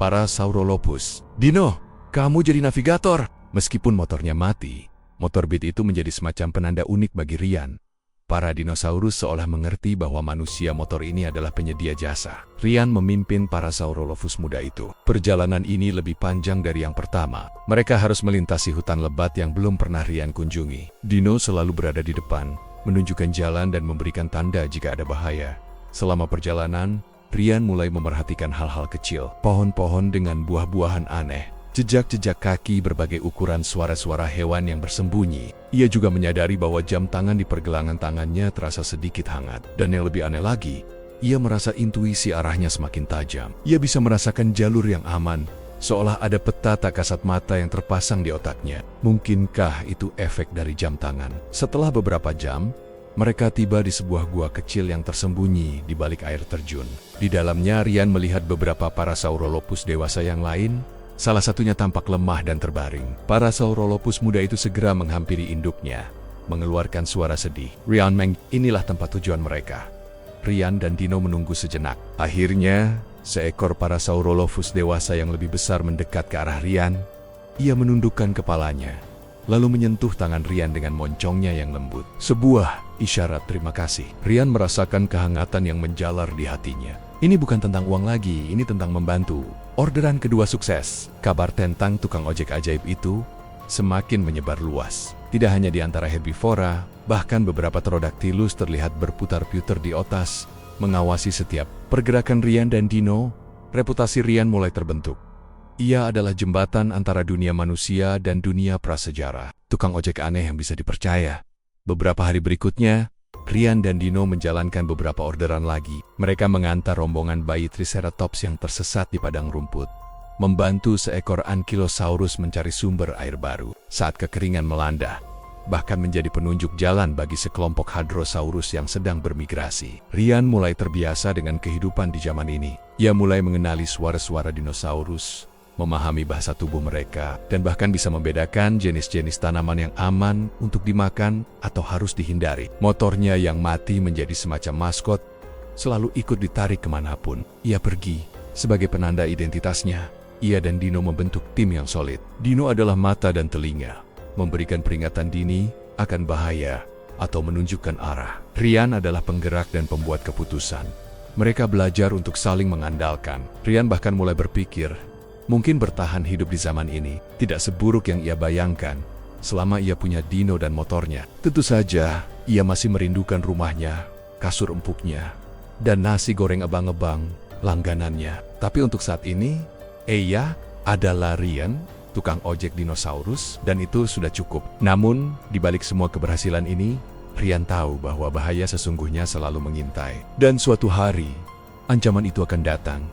Parasaurolophus. Dino, kamu jadi navigator. Meskipun motornya mati, motor Beat itu menjadi semacam penanda unik bagi Rian. Para dinosaurus seolah mengerti bahwa manusia motor ini adalah penyedia jasa. Rian memimpin Parasaurolophus muda itu. Perjalanan ini lebih panjang dari yang pertama. Mereka harus melintasi hutan lebat yang belum pernah Rian kunjungi. Dino selalu berada di depan, menunjukkan jalan dan memberikan tanda jika ada bahaya. Selama perjalanan, Rian mulai memerhatikan hal-hal kecil, pohon-pohon dengan buah-buahan aneh, jejak-jejak kaki berbagai ukuran, suara-suara hewan yang bersembunyi. Ia juga menyadari bahwa jam tangan di pergelangan tangannya terasa sedikit hangat. Dan yang lebih aneh lagi, ia merasa intuisi arahnya semakin tajam. Ia bisa merasakan jalur yang aman, seolah ada peta tak kasat mata yang terpasang di otaknya. Mungkinkah itu efek dari jam tangan? Setelah beberapa jam, mereka tiba di sebuah gua kecil yang tersembunyi di balik air terjun. Di dalamnya, Rian melihat beberapa Parasaurolophus dewasa yang lain. Salah satunya tampak lemah dan terbaring. Parasaurolophus muda itu segera menghampiri induknya, mengeluarkan suara sedih. Rian inilah tempat tujuan mereka. Rian dan Dino menunggu sejenak. Akhirnya, seekor Parasaurolophus dewasa yang lebih besar mendekat ke arah Rian. Ia menundukkan kepalanya, lalu menyentuh tangan Rian dengan moncongnya yang lembut. Sebuah isyarat terima kasih. Rian merasakan kehangatan yang menjalar di hatinya. Ini bukan tentang uang lagi, ini tentang membantu. Orderan kedua sukses. Kabar tentang tukang ojek ajaib itu semakin menyebar luas. Tidak hanya di antara herbivora, bahkan beberapa Pterodactylus terlihat berputar-putar di atas, mengawasi setiap pergerakan Rian dan Dino. Reputasi Rian mulai terbentuk. Ia adalah jembatan antara dunia manusia dan dunia prasejarah. Tukang ojek aneh yang bisa dipercaya. Beberapa hari berikutnya, Rian dan Dino menjalankan beberapa orderan lagi. Mereka mengantar rombongan bayi Triceratops yang tersesat di padang rumput, membantu seekor Ankylosaurus mencari sumber air baru saat kekeringan melanda, bahkan menjadi penunjuk jalan bagi sekelompok Hadrosaurus yang sedang bermigrasi. Rian mulai terbiasa dengan kehidupan di zaman ini. Ia mulai mengenali suara-suara dinosaurus, memahami bahasa tubuh mereka, dan bahkan bisa membedakan jenis-jenis tanaman yang aman untuk dimakan atau harus dihindari. Motornya yang mati menjadi semacam maskot, selalu ikut ditarik kemanapun ia pergi. Sebagai penanda identitasnya, ia dan Dino membentuk tim yang solid. Dino adalah mata dan telinga, memberikan peringatan dini akan bahaya atau menunjukkan arah. Rian adalah penggerak dan pembuat keputusan. Mereka belajar untuk saling mengandalkan. Rian bahkan mulai berpikir, mungkin bertahan hidup di zaman ini tidak seburuk yang ia bayangkan selama ia punya Dino dan motornya. Tentu saja, ia masih merindukan rumahnya, kasur empuknya, dan nasi goreng abang-abang langganannya. Tapi untuk saat ini, ia adalah Rian, tukang ojek dinosaurus, dan itu sudah cukup. Namun, di balik semua keberhasilan ini, Rian tahu bahwa bahaya sesungguhnya selalu mengintai. Dan suatu hari, ancaman itu akan datang.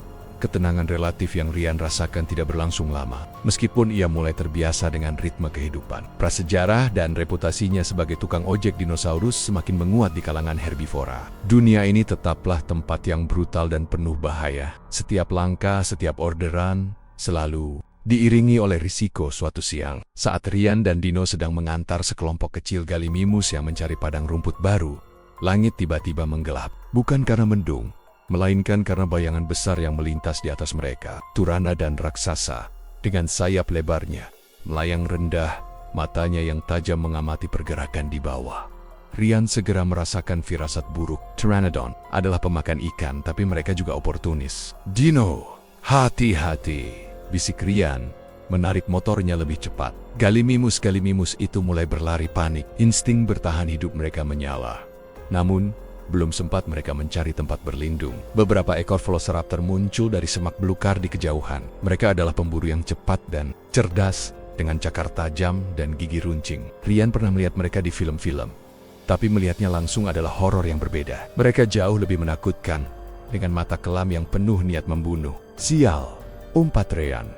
Ketenangan relatif yang Rian rasakan tidak berlangsung lama, meskipun ia mulai terbiasa dengan ritme kehidupan. Prasejarah dan reputasinya sebagai tukang ojek dinosaurus semakin menguat di kalangan herbivora. Dunia ini tetaplah tempat yang brutal dan penuh bahaya. Setiap langkah, setiap orderan, selalu diiringi oleh risiko. Suatu siang, saat Rian dan Dino sedang mengantar sekelompok kecil Gallimimus yang mencari padang rumput baru, langit tiba-tiba menggelap. Bukan karena mendung, melainkan karena bayangan besar yang melintas di atas mereka. Turana dan raksasa, dengan sayap lebarnya, melayang rendah, matanya yang tajam mengamati pergerakan di bawah. Rian segera merasakan firasat buruk. Pteranodon adalah pemakan ikan, tapi mereka juga oportunis. Dino, hati-hati, bisik Rian, menarik motornya lebih cepat. Gallimimus itu mulai berlari panik. Insting bertahan hidup mereka menyala. Namun, belum sempat mereka mencari tempat berlindung, beberapa ekor Velociraptor muncul dari semak belukar di kejauhan. Mereka adalah pemburu yang cepat dan cerdas, dengan cakar tajam dan gigi runcing. Rian pernah melihat mereka di film-film, tapi melihatnya langsung adalah horor yang berbeda. Mereka jauh lebih menakutkan, dengan mata kelam yang penuh niat membunuh. Sial, umpat Rian.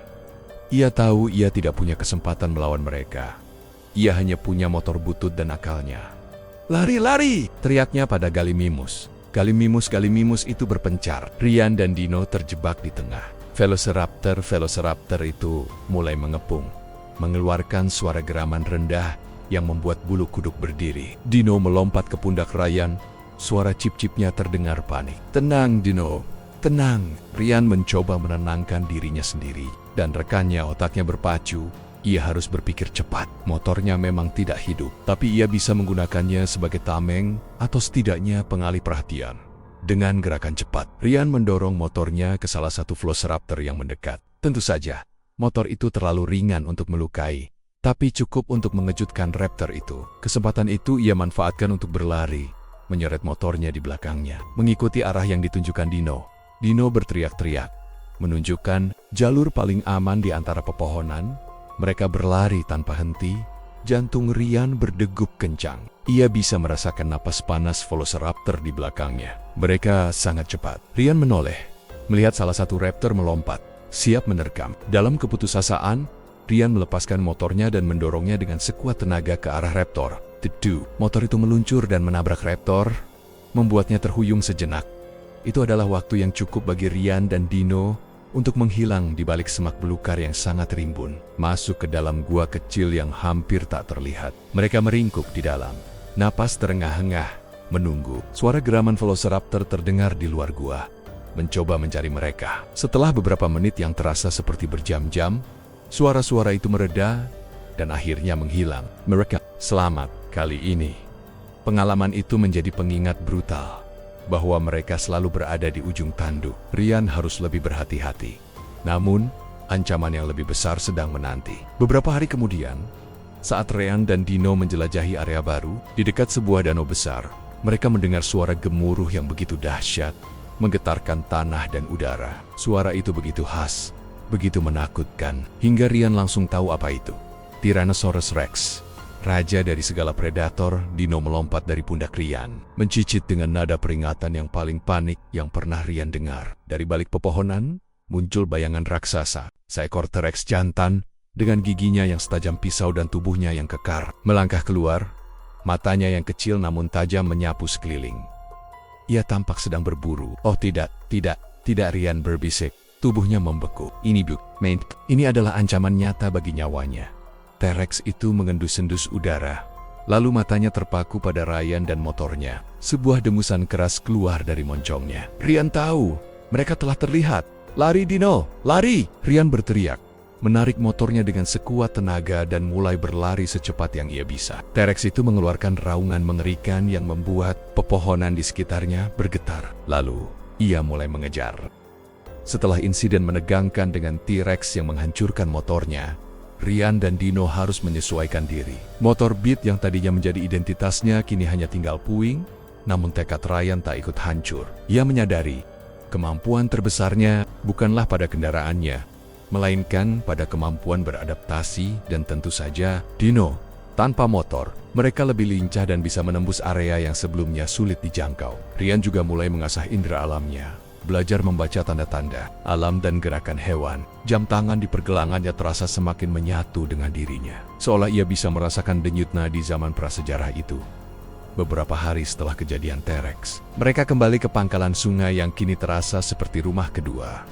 Ia tahu ia tidak punya kesempatan melawan mereka. Ia hanya punya motor butut dan akalnya. "Lari, lari!" teriaknya pada Gallimimus. Gallimimus itu berpencar. Rian dan Dino terjebak di tengah. Velociraptor itu mulai mengepung, mengeluarkan suara geraman rendah yang membuat bulu kuduk berdiri. Dino melompat ke pundak Rian. Suara cip-cipnya terdengar panik. "Tenang, Dino. Tenang." Rian mencoba menenangkan dirinya sendiri, dan rekannya otaknya berpacu. Ia harus berpikir cepat. Motornya memang tidak hidup, tapi ia bisa menggunakannya sebagai tameng atau setidaknya pengalih perhatian. Dengan gerakan cepat, Rian mendorong motornya ke salah satu Velociraptor yang mendekat. Tentu saja, motor itu terlalu ringan untuk melukai, tapi cukup untuk mengejutkan raptor itu. Kesempatan itu ia manfaatkan untuk berlari, menyeret motornya di belakangnya, mengikuti arah yang ditunjukkan Dino. Dino berteriak-teriak, menunjukkan jalur paling aman di antara pepohonan. Mereka berlari tanpa henti. Jantung Rian berdegup kencang. Ia bisa merasakan napas panas Velociraptor di belakangnya. Mereka sangat cepat. Rian menoleh, melihat salah satu raptor melompat, siap menerkam. Dalam keputusasaan, Rian melepaskan motornya dan mendorongnya dengan sekuat tenaga ke arah raptor. Tedu, motor itu meluncur dan menabrak raptor, membuatnya terhuyung sejenak. Itu adalah waktu yang cukup bagi Rian dan Dino untuk menghilang di balik semak belukar yang sangat rimbun, masuk ke dalam gua kecil yang hampir tak terlihat. Mereka meringkuk di dalam, napas terengah-engah, menunggu. Suara geraman Velociraptor terdengar di luar gua, mencoba mencari mereka. Setelah beberapa menit yang terasa seperti berjam-jam, suara-suara itu mereda dan akhirnya menghilang. Mereka selamat. Kali ini, pengalaman itu menjadi pengingat brutal bahwa mereka selalu berada di ujung tanduk. Rian harus lebih berhati-hati. Namun, ancaman yang lebih besar sedang menanti. Beberapa hari kemudian, saat Rian dan Dino menjelajahi area baru, di dekat sebuah danau besar, mereka mendengar suara gemuruh yang begitu dahsyat, menggetarkan tanah dan udara. Suara itu begitu khas, begitu menakutkan, hingga Rian langsung tahu apa itu. Tyrannosaurus Rex, raja dari segala predator. Dino melompat dari pundak Rian, mencicit dengan nada peringatan yang paling panik yang pernah Rian dengar. Dari balik pepohonan, muncul bayangan raksasa, seekor T-Rex jantan, dengan giginya yang setajam pisau dan tubuhnya yang kekar. Melangkah keluar, matanya yang kecil namun tajam menyapu sekeliling. Ia tampak sedang berburu. "Oh tidak, Rian berbisik. Tubuhnya membeku. Ini adalah ancaman nyata bagi nyawanya." T-Rex itu mengendus-endus udara, lalu matanya terpaku pada Rian dan motornya. Sebuah dengusan keras keluar dari moncongnya. Rian tahu, mereka telah terlihat. Lari Dino, lari! Rian berteriak, menarik motornya dengan sekuat tenaga dan mulai berlari secepat yang ia bisa. T-Rex itu mengeluarkan raungan mengerikan yang membuat pepohonan di sekitarnya bergetar. Lalu, ia mulai mengejar. Setelah insiden menegangkan dengan T-Rex yang menghancurkan motornya, Rian dan Dino harus menyesuaikan diri. Motor Beat yang tadinya menjadi identitasnya kini hanya tinggal puing, namun tekad Ryan tak ikut hancur. Ia menyadari, kemampuan terbesarnya bukanlah pada kendaraannya, melainkan pada kemampuan beradaptasi dan tentu saja Dino. Tanpa motor, mereka lebih lincah dan bisa menembus area yang sebelumnya sulit dijangkau. Rian juga mulai mengasah indera alamnya, belajar membaca tanda-tanda alam dan gerakan hewan. Jam tangan di pergelangannya terasa semakin menyatu dengan dirinya, seolah ia bisa merasakan denyut nadi zaman prasejarah itu. Beberapa hari setelah kejadian T-Rex, mereka kembali ke pangkalan sungai yang kini terasa seperti rumah kedua.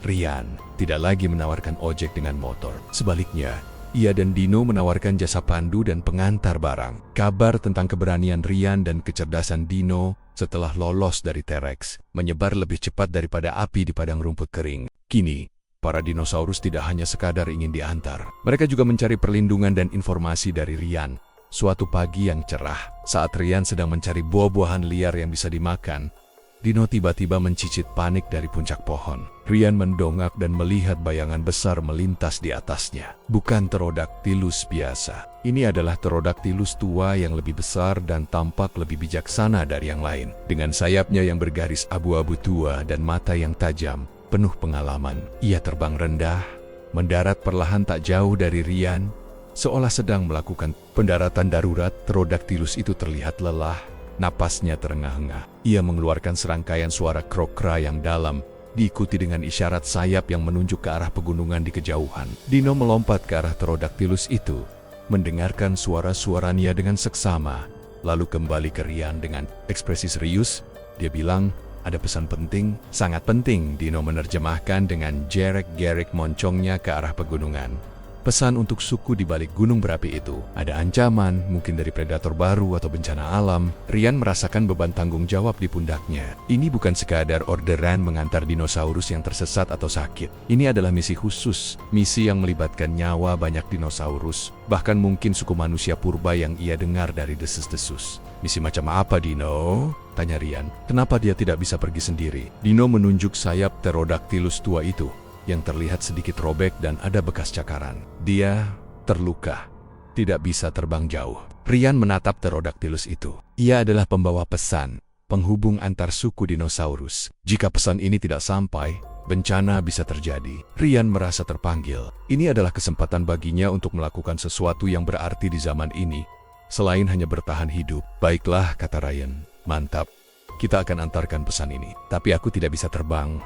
Rian tidak lagi menawarkan ojek dengan motor. Sebaliknya, ia dan Dino menawarkan jasa pandu dan pengantar barang. Kabar tentang keberanian Rian dan kecerdasan Dino setelah lolos dari T-Rex menyebar lebih cepat daripada api di padang rumput kering. Kini, para dinosaurus tidak hanya sekadar ingin diantar. Mereka juga mencari perlindungan dan informasi dari Rian. Suatu pagi yang cerah, saat Rian sedang mencari buah-buahan liar yang bisa dimakan, Dino tiba-tiba mencicit panik dari puncak pohon. Rian mendongak dan melihat bayangan besar melintas di atasnya. Bukan Pterodactylus biasa. Ini adalah Pterodactylus tua yang lebih besar dan tampak lebih bijaksana dari yang lain. Dengan sayapnya yang bergaris abu-abu tua dan mata yang tajam, penuh pengalaman. Ia terbang rendah, mendarat perlahan tak jauh dari Rian, seolah sedang melakukan pendaratan darurat. Pterodactylus itu terlihat lelah, napasnya terengah-engah. Ia mengeluarkan serangkaian suara krok-kra yang dalam, diikuti dengan isyarat sayap yang menunjuk ke arah pegunungan di kejauhan. Dino melompat ke arah Pterodactylus itu, mendengarkan suara-suara Nia dengan seksama, lalu kembali ke Rian dengan ekspresi serius. Dia bilang, "Ada pesan penting, sangat penting." Dino menerjemahkan dengan gerik-gerik moncongnya ke arah pegunungan. Pesan untuk suku di balik gunung berapi itu. Ada ancaman, mungkin dari predator baru atau bencana alam. Rian merasakan beban tanggung jawab di pundaknya. Ini bukan sekadar orderan mengantar dinosaurus yang tersesat atau sakit. Ini adalah misi khusus, misi yang melibatkan nyawa banyak dinosaurus, bahkan mungkin suku manusia purba yang ia dengar dari desas-desus. "Misi macam apa, Dino?" tanya Rian. "Kenapa dia tidak bisa pergi sendiri?" Dino menunjuk sayap Pterodactylus tua itu, yang terlihat sedikit robek dan ada bekas cakaran. Dia terluka, tidak bisa terbang jauh. Rian menatap Pterodactylus itu. Ia adalah pembawa pesan, penghubung antar suku dinosaurus. Jika pesan ini tidak sampai, bencana bisa terjadi. Rian merasa terpanggil. Ini adalah kesempatan baginya untuk melakukan sesuatu yang berarti di zaman ini, selain hanya bertahan hidup. "Baiklah," kata Ryan. "Mantap. Kita akan antarkan pesan ini. Tapi aku tidak bisa terbang,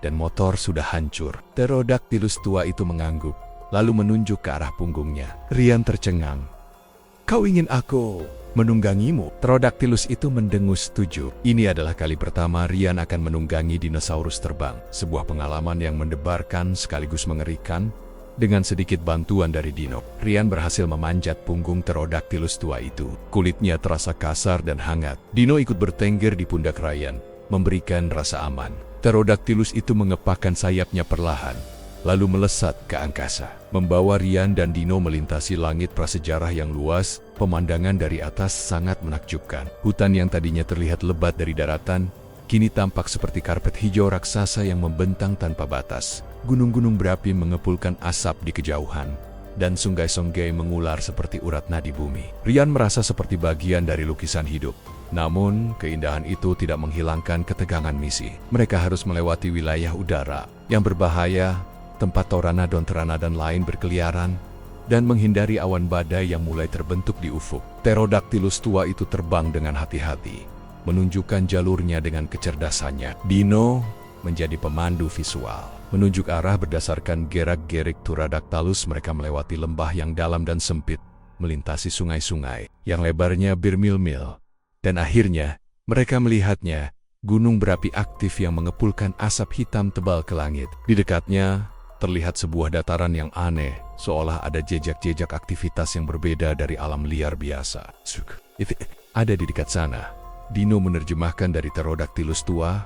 dan motor sudah hancur." Pterodactylus tua itu mengangguk, lalu menunjuk ke arah punggungnya. Rian tercengang. "Kau ingin aku menunggangimu?" Pterodactylus itu mendengus setuju. Ini adalah kali pertama Rian akan menunggangi dinosaurus terbang. Sebuah pengalaman yang mendebarkan sekaligus mengerikan. Dengan sedikit bantuan dari Dino, Rian berhasil memanjat punggung Pterodactylus tua itu. Kulitnya terasa kasar dan hangat. Dino ikut bertengger di pundak Ryan, memberikan rasa aman. Pterodactylus itu mengepakkan sayapnya perlahan, lalu melesat ke angkasa, membawa Rian dan Dino melintasi langit prasejarah yang luas. Pemandangan dari atas sangat menakjubkan. Hutan yang tadinya terlihat lebat dari daratan, kini tampak seperti karpet hijau raksasa yang membentang tanpa batas. Gunung-gunung berapi mengepulkan asap di kejauhan, dan sungai-sungai mengular seperti urat nadi bumi. Rian merasa seperti bagian dari lukisan hidup. Namun, keindahan itu tidak menghilangkan ketegangan misi. Mereka harus melewati wilayah udara yang berbahaya, tempat pteranodon lain berkeliaran, dan menghindari awan badai yang mulai terbentuk di ufuk. Pterodactylus tua itu terbang dengan hati-hati, menunjukkan jalurnya dengan kecerdasannya. Dino menjadi pemandu visual, menunjuk arah berdasarkan gerak-gerik Pterodactylus. Mereka melewati lembah yang dalam dan sempit, melintasi sungai-sungai yang lebarnya bermil-mil. Dan akhirnya, mereka melihatnya, gunung berapi aktif yang mengepulkan asap hitam tebal ke langit. Di dekatnya, terlihat sebuah dataran yang aneh, seolah ada jejak-jejak aktivitas yang berbeda dari alam liar biasa. "Itu ada di dekat sana," Dino menerjemahkan dari Pterodactylus tua.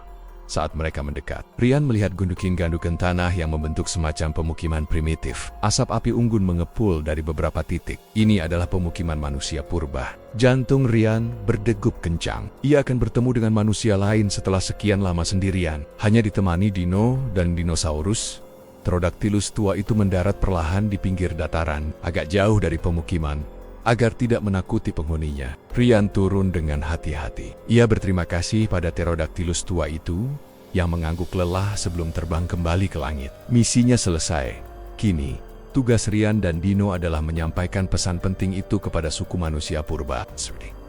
saat mereka mendekat. Rian melihat gundukan-gundukan tanah yang membentuk semacam pemukiman primitif. Asap api unggun mengepul dari beberapa titik. Ini adalah pemukiman manusia purba. Jantung Rian berdegup kencang. Ia akan bertemu dengan manusia lain setelah sekian lama sendirian. Hanya ditemani dino dan dinosaurus, Pterodactylus tua itu mendarat perlahan di pinggir dataran, agak jauh dari pemukiman, agar tidak menakuti penghuninya. Rian turun dengan hati-hati. Ia berterima kasih pada Pterodactylus tua itu yang mengangguk lelah sebelum terbang kembali ke langit. Misinya selesai. Kini, tugas Rian dan Dino adalah menyampaikan pesan penting itu kepada suku manusia purba.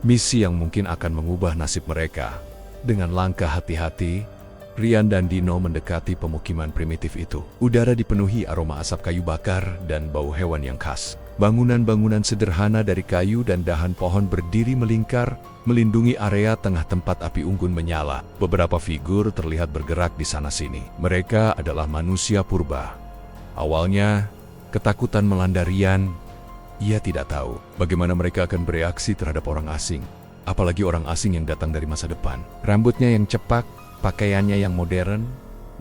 Misi yang mungkin akan mengubah nasib mereka. Dengan langkah hati-hati, Rian dan Dino mendekati pemukiman primitif itu. Udara dipenuhi aroma asap kayu bakar dan bau hewan yang khas. Bangunan-bangunan sederhana dari kayu dan dahan pohon berdiri melingkar, melindungi area tengah tempat api unggun menyala. Beberapa figur terlihat bergerak di sana-sini. Mereka adalah manusia purba. Awalnya, ketakutan melanda Rian. Ia tidak tahu bagaimana mereka akan bereaksi terhadap orang asing, apalagi orang asing yang datang dari masa depan. Rambutnya yang cepak, pakaiannya yang modern,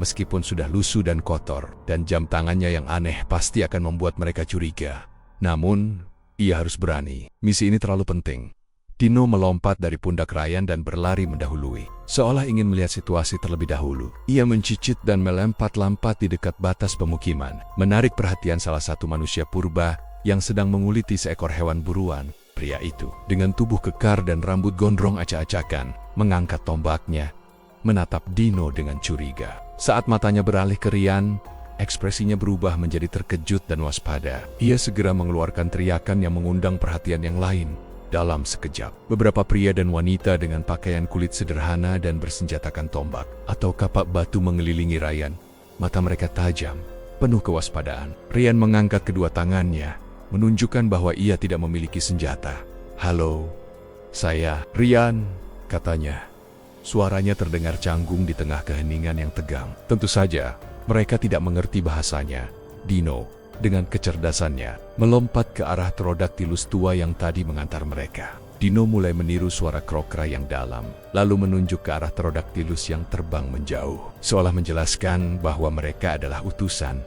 meskipun sudah lusuh dan kotor, dan jam tangannya yang aneh pasti akan membuat mereka curiga. Namun, ia harus berani. Misi ini terlalu penting. Dino melompat dari pundak Rian dan berlari mendahului, seolah ingin melihat situasi terlebih dahulu. Ia mencicit dan melompat-lompat di dekat batas pemukiman, menarik perhatian salah satu manusia purba yang sedang menguliti seekor hewan buruan. Pria itu, dengan tubuh kekar dan rambut gondrong acak-acakan, mengangkat tombaknya, menatap Dino dengan curiga. Saat matanya beralih ke Rian, ekspresinya berubah menjadi terkejut dan waspada. Ia segera mengeluarkan teriakan yang mengundang perhatian yang lain. Dalam sekejap, beberapa pria dan wanita dengan pakaian kulit sederhana dan bersenjatakan tombak atau kapak batu mengelilingi Rian. Mata mereka tajam, penuh kewaspadaan. Rian mengangkat kedua tangannya, menunjukkan bahwa ia tidak memiliki senjata. "Halo, saya Rian," katanya. Suaranya terdengar canggung di tengah keheningan yang tegang. Tentu saja, mereka tidak mengerti bahasanya. Dino, dengan kecerdasannya, melompat ke arah Pterodactylus tua yang tadi mengantar mereka. Dino mulai meniru suara krokra yang dalam, lalu menunjuk ke arah Pterodactylus yang terbang menjauh, seolah menjelaskan bahwa mereka adalah utusan.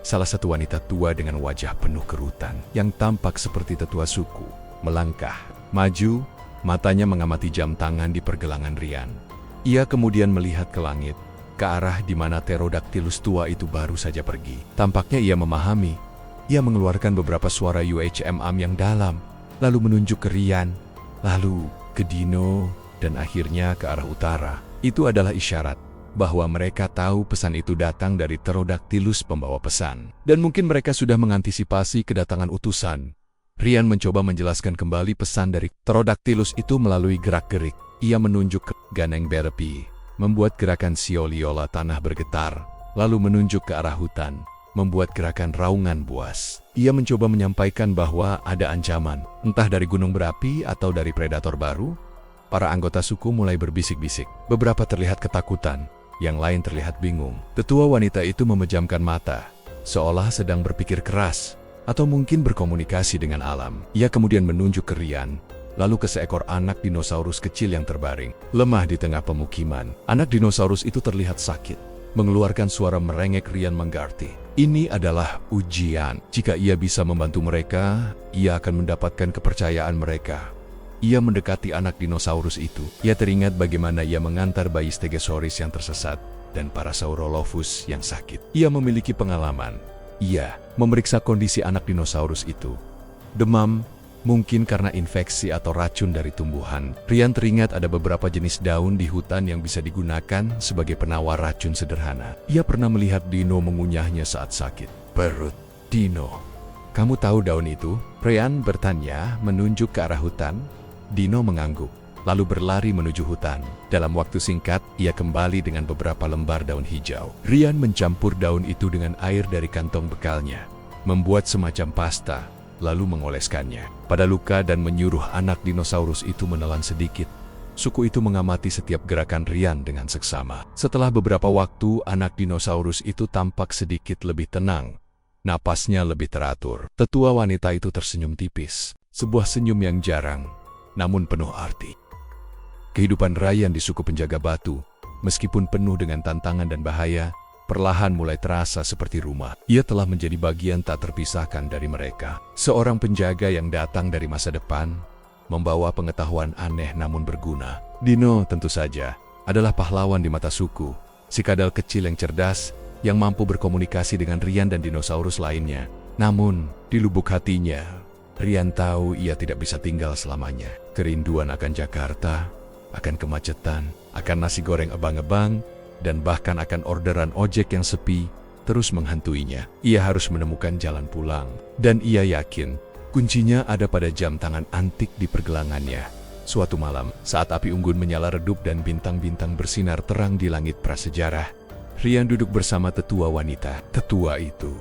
Salah satu wanita tua dengan wajah penuh kerutan, yang tampak seperti tetua suku, melangkah maju, matanya mengamati jam tangan di pergelangan Rian. Ia kemudian melihat ke langit, ke arah di mana Pterodactylus tua itu baru saja pergi. Tampaknya ia memahami. Ia mengeluarkan beberapa suara UHM yang dalam, lalu menunjuk ke Rian, lalu ke Dino, dan akhirnya ke arah utara. Itu adalah isyarat bahwa mereka tahu pesan itu datang dari Pterodactylus pembawa pesan. Dan mungkin mereka sudah mengantisipasi kedatangan utusan. Rian mencoba menjelaskan kembali pesan dari Pterodactylus itu melalui gerak-gerik. Ia menunjuk ke Ganeng Berepi, membuat gerakan Sioliola tanah bergetar, lalu menunjuk ke arah hutan, membuat gerakan raungan buas. Ia mencoba menyampaikan bahwa ada ancaman, entah dari gunung berapi atau dari predator baru. Para anggota suku mulai berbisik-bisik. Beberapa terlihat ketakutan, yang lain terlihat bingung. Tetua wanita itu memejamkan mata, seolah sedang berpikir keras, atau mungkin berkomunikasi dengan alam. Ia kemudian menunjuk ke Rian, lalu ke seekor anak dinosaurus kecil yang terbaring, lemah di tengah pemukiman. Anak dinosaurus itu terlihat sakit, mengeluarkan suara merengek. Rian menggarti. Ini adalah ujian. Jika ia bisa membantu mereka, ia akan mendapatkan kepercayaan mereka. Ia mendekati anak dinosaurus itu. Ia teringat bagaimana ia mengantar bayi Stegosaurus yang tersesat dan para Saurolophus yang sakit. Ia memiliki pengalaman. Ia memeriksa kondisi anak dinosaurus itu. Demam, mungkin karena infeksi atau racun dari tumbuhan. Rian teringat ada beberapa jenis daun di hutan yang bisa digunakan sebagai penawar racun sederhana. Ia pernah melihat Dino mengunyahnya saat sakit. Perut Dino. "Kamu tahu daun itu?" Rian bertanya, menunjuk ke arah hutan. Dino mengangguk, lalu berlari menuju hutan. Dalam waktu singkat, ia kembali dengan beberapa lembar daun hijau. Rian mencampur daun itu dengan air dari kantong bekalnya, membuat semacam pasta, lalu mengoleskannya pada luka dan menyuruh anak dinosaurus itu menelan sedikit. Suku itu mengamati setiap gerakan Rian dengan seksama. Setelah beberapa waktu, anak dinosaurus itu tampak sedikit lebih tenang. Napasnya lebih teratur. Tetua wanita itu tersenyum tipis, sebuah senyum yang jarang, namun penuh arti. Kehidupan Rian di suku penjaga batu Meskipun penuh dengan tantangan dan bahaya, perlahan mulai terasa seperti rumah. Ia telah menjadi bagian tak terpisahkan dari mereka. Seorang penjaga yang datang dari masa depan, membawa pengetahuan aneh namun berguna. Dino tentu saja adalah pahlawan di mata suku, si kadal kecil yang cerdas, yang mampu berkomunikasi dengan Rian dan dinosaurus lainnya. Namun, di lubuk hatinya, Rian tahu ia tidak bisa tinggal selamanya. Kerinduan akan Jakarta, akan kemacetan, akan nasi goreng abang-abang, dan bahkan akan orderan ojek yang sepi, terus menghantuinya. Ia harus menemukan jalan pulang, dan ia yakin kuncinya ada pada jam tangan antik di pergelangannya. Suatu malam, saat api unggun menyala redup dan bintang-bintang bersinar terang di langit prasejarah, Rian duduk bersama tetua wanita. Tetua itu,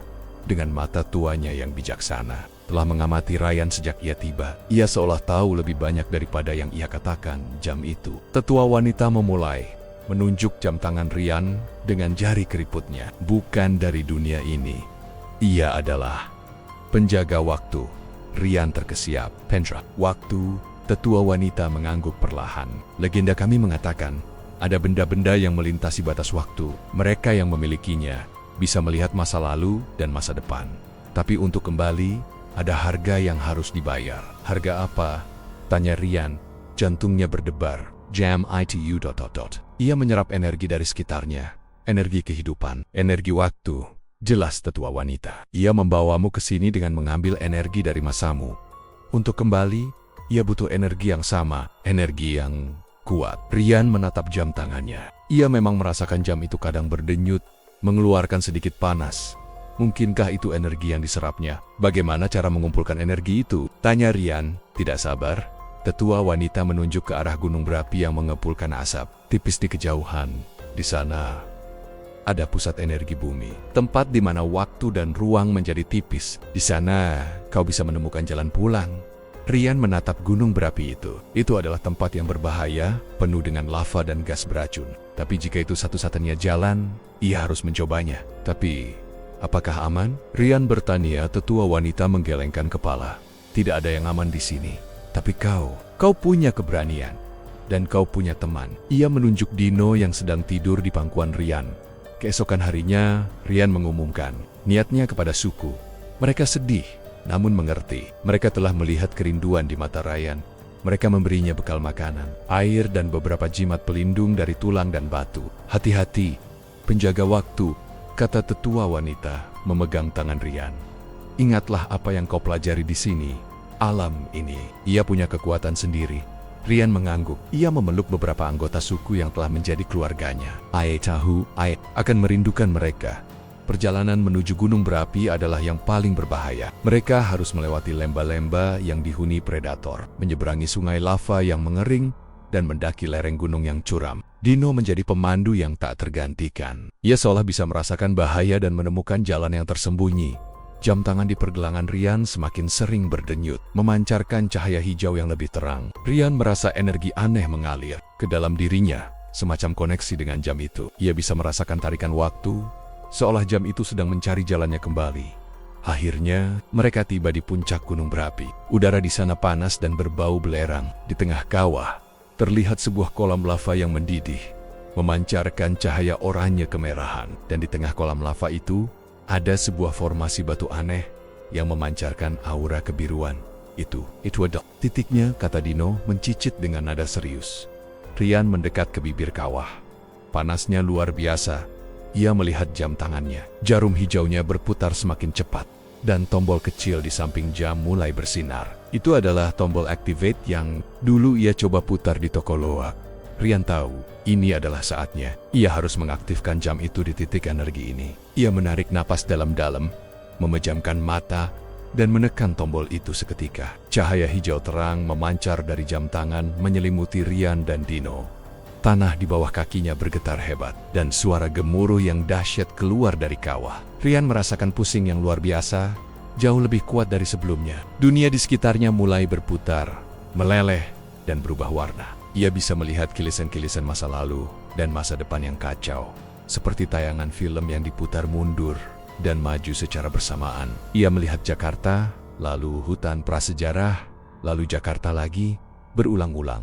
dengan mata tuanya yang bijaksana, telah mengamati Ryan sejak ia tiba. Ia seolah tahu lebih banyak daripada yang ia katakan jam itu. Tetua wanita memulai menunjuk jam tangan Rian dengan jari keriputnya. Bukan dari dunia ini. Ia adalah penjaga waktu. Rian terkesiap. Pendra, waktu. Tetua wanita mengangguk perlahan. Legenda kami mengatakan, ada benda-benda yang melintasi batas waktu. Mereka yang memilikinya bisa melihat masa lalu dan masa depan. Tapi untuk kembali, ada harga yang harus dibayar. Harga apa? Tanya Rian. Jantungnya berdebar. Jam itu ... Ia menyerap energi dari sekitarnya. Energi kehidupan. Energi waktu. Jelas tetua wanita. Ia membawamu ke sini dengan mengambil energi dari masamu. Untuk kembali, ia butuh energi yang sama, energi yang kuat. Rian menatap jam tangannya. Ia memang merasakan jam itu kadang berdenyut, mengeluarkan sedikit panas. Mungkinkah itu energi yang diserapnya? Bagaimana cara mengumpulkan energi itu? Tanya Rian, tidak sabar. Tetua wanita menunjuk ke arah gunung berapi yang mengepulkan asap. Tipis di kejauhan, di sana ada pusat energi bumi. Tempat di mana waktu dan ruang menjadi tipis. Di sana kau bisa menemukan jalan pulang. Rian menatap gunung berapi itu. Itu adalah tempat yang berbahaya, penuh dengan lava dan gas beracun. Tapi jika itu satu-satunya jalan, ia harus mencobanya. Tapi, apakah aman? Rian bertanya. Tetua wanita menggelengkan kepala. Tidak ada yang aman di sini. Tapi kau punya keberanian. Dan kau punya teman. Ia menunjuk Dino yang sedang tidur di pangkuan Rian. Keesokan harinya, Rian mengumumkan niatnya kepada suku. Mereka sedih, namun mengerti. Mereka telah melihat kerinduan di mata Ryan. Mereka memberinya bekal makanan, air, dan beberapa jimat pelindung dari tulang dan batu. Hati-hati, penjaga waktu, kata tetua wanita, memegang tangan Rian. Ingatlah apa yang kau pelajari di sini. Alam ini, ia punya kekuatan sendiri. Rian mengangguk. Ia memeluk beberapa anggota suku yang telah menjadi keluarganya. Ai akan merindukan mereka. Perjalanan menuju gunung berapi adalah yang paling berbahaya. Mereka harus melewati lembah-lembah yang dihuni predator, menyeberangi sungai lava yang mengering, dan mendaki lereng gunung yang curam. Dino menjadi pemandu yang tak tergantikan. Ia seolah bisa merasakan bahaya dan menemukan jalan yang tersembunyi. Jam tangan di pergelangan Rian semakin sering berdenyut, memancarkan cahaya hijau yang lebih terang. Rian merasa energi aneh mengalir ke dalam dirinya, semacam koneksi dengan jam itu. Ia bisa merasakan tarikan waktu, seolah jam itu sedang mencari jalannya kembali. Akhirnya, mereka tiba di puncak gunung berapi. Udara di sana panas dan berbau belerang. Di tengah kawah, terlihat sebuah kolam lava yang mendidih, memancarkan cahaya oranye kemerahan. Dan di tengah kolam lava itu, ada sebuah formasi batu aneh yang memancarkan aura kebiruan. Itu ada titiknya, kata Dino mencicit dengan nada serius. Rian mendekat ke bibir kawah. Panasnya luar biasa. Ia melihat jam tangannya. Jarum hijaunya berputar semakin cepat, dan tombol kecil di samping jam mulai bersinar. Itu adalah tombol activate yang dulu ia coba putar di toko loak. Rian tahu, ini adalah saatnya. Ia harus mengaktifkan jam itu di titik energi ini. Ia menarik napas dalam-dalam, memejamkan mata, dan menekan tombol itu seketika. Cahaya hijau terang memancar dari jam tangan menyelimuti Rian dan Dino. Tanah di bawah kakinya bergetar hebat, dan suara gemuruh yang dahsyat keluar dari kawah. Rian merasakan pusing yang luar biasa, jauh lebih kuat dari sebelumnya. Dunia di sekitarnya mulai berputar, meleleh, dan berubah warna. Ia bisa melihat kilisan-kilisan masa lalu dan masa depan yang kacau, seperti tayangan film yang diputar mundur dan maju secara bersamaan. Ia melihat Jakarta, lalu hutan prasejarah, lalu Jakarta lagi, berulang-ulang.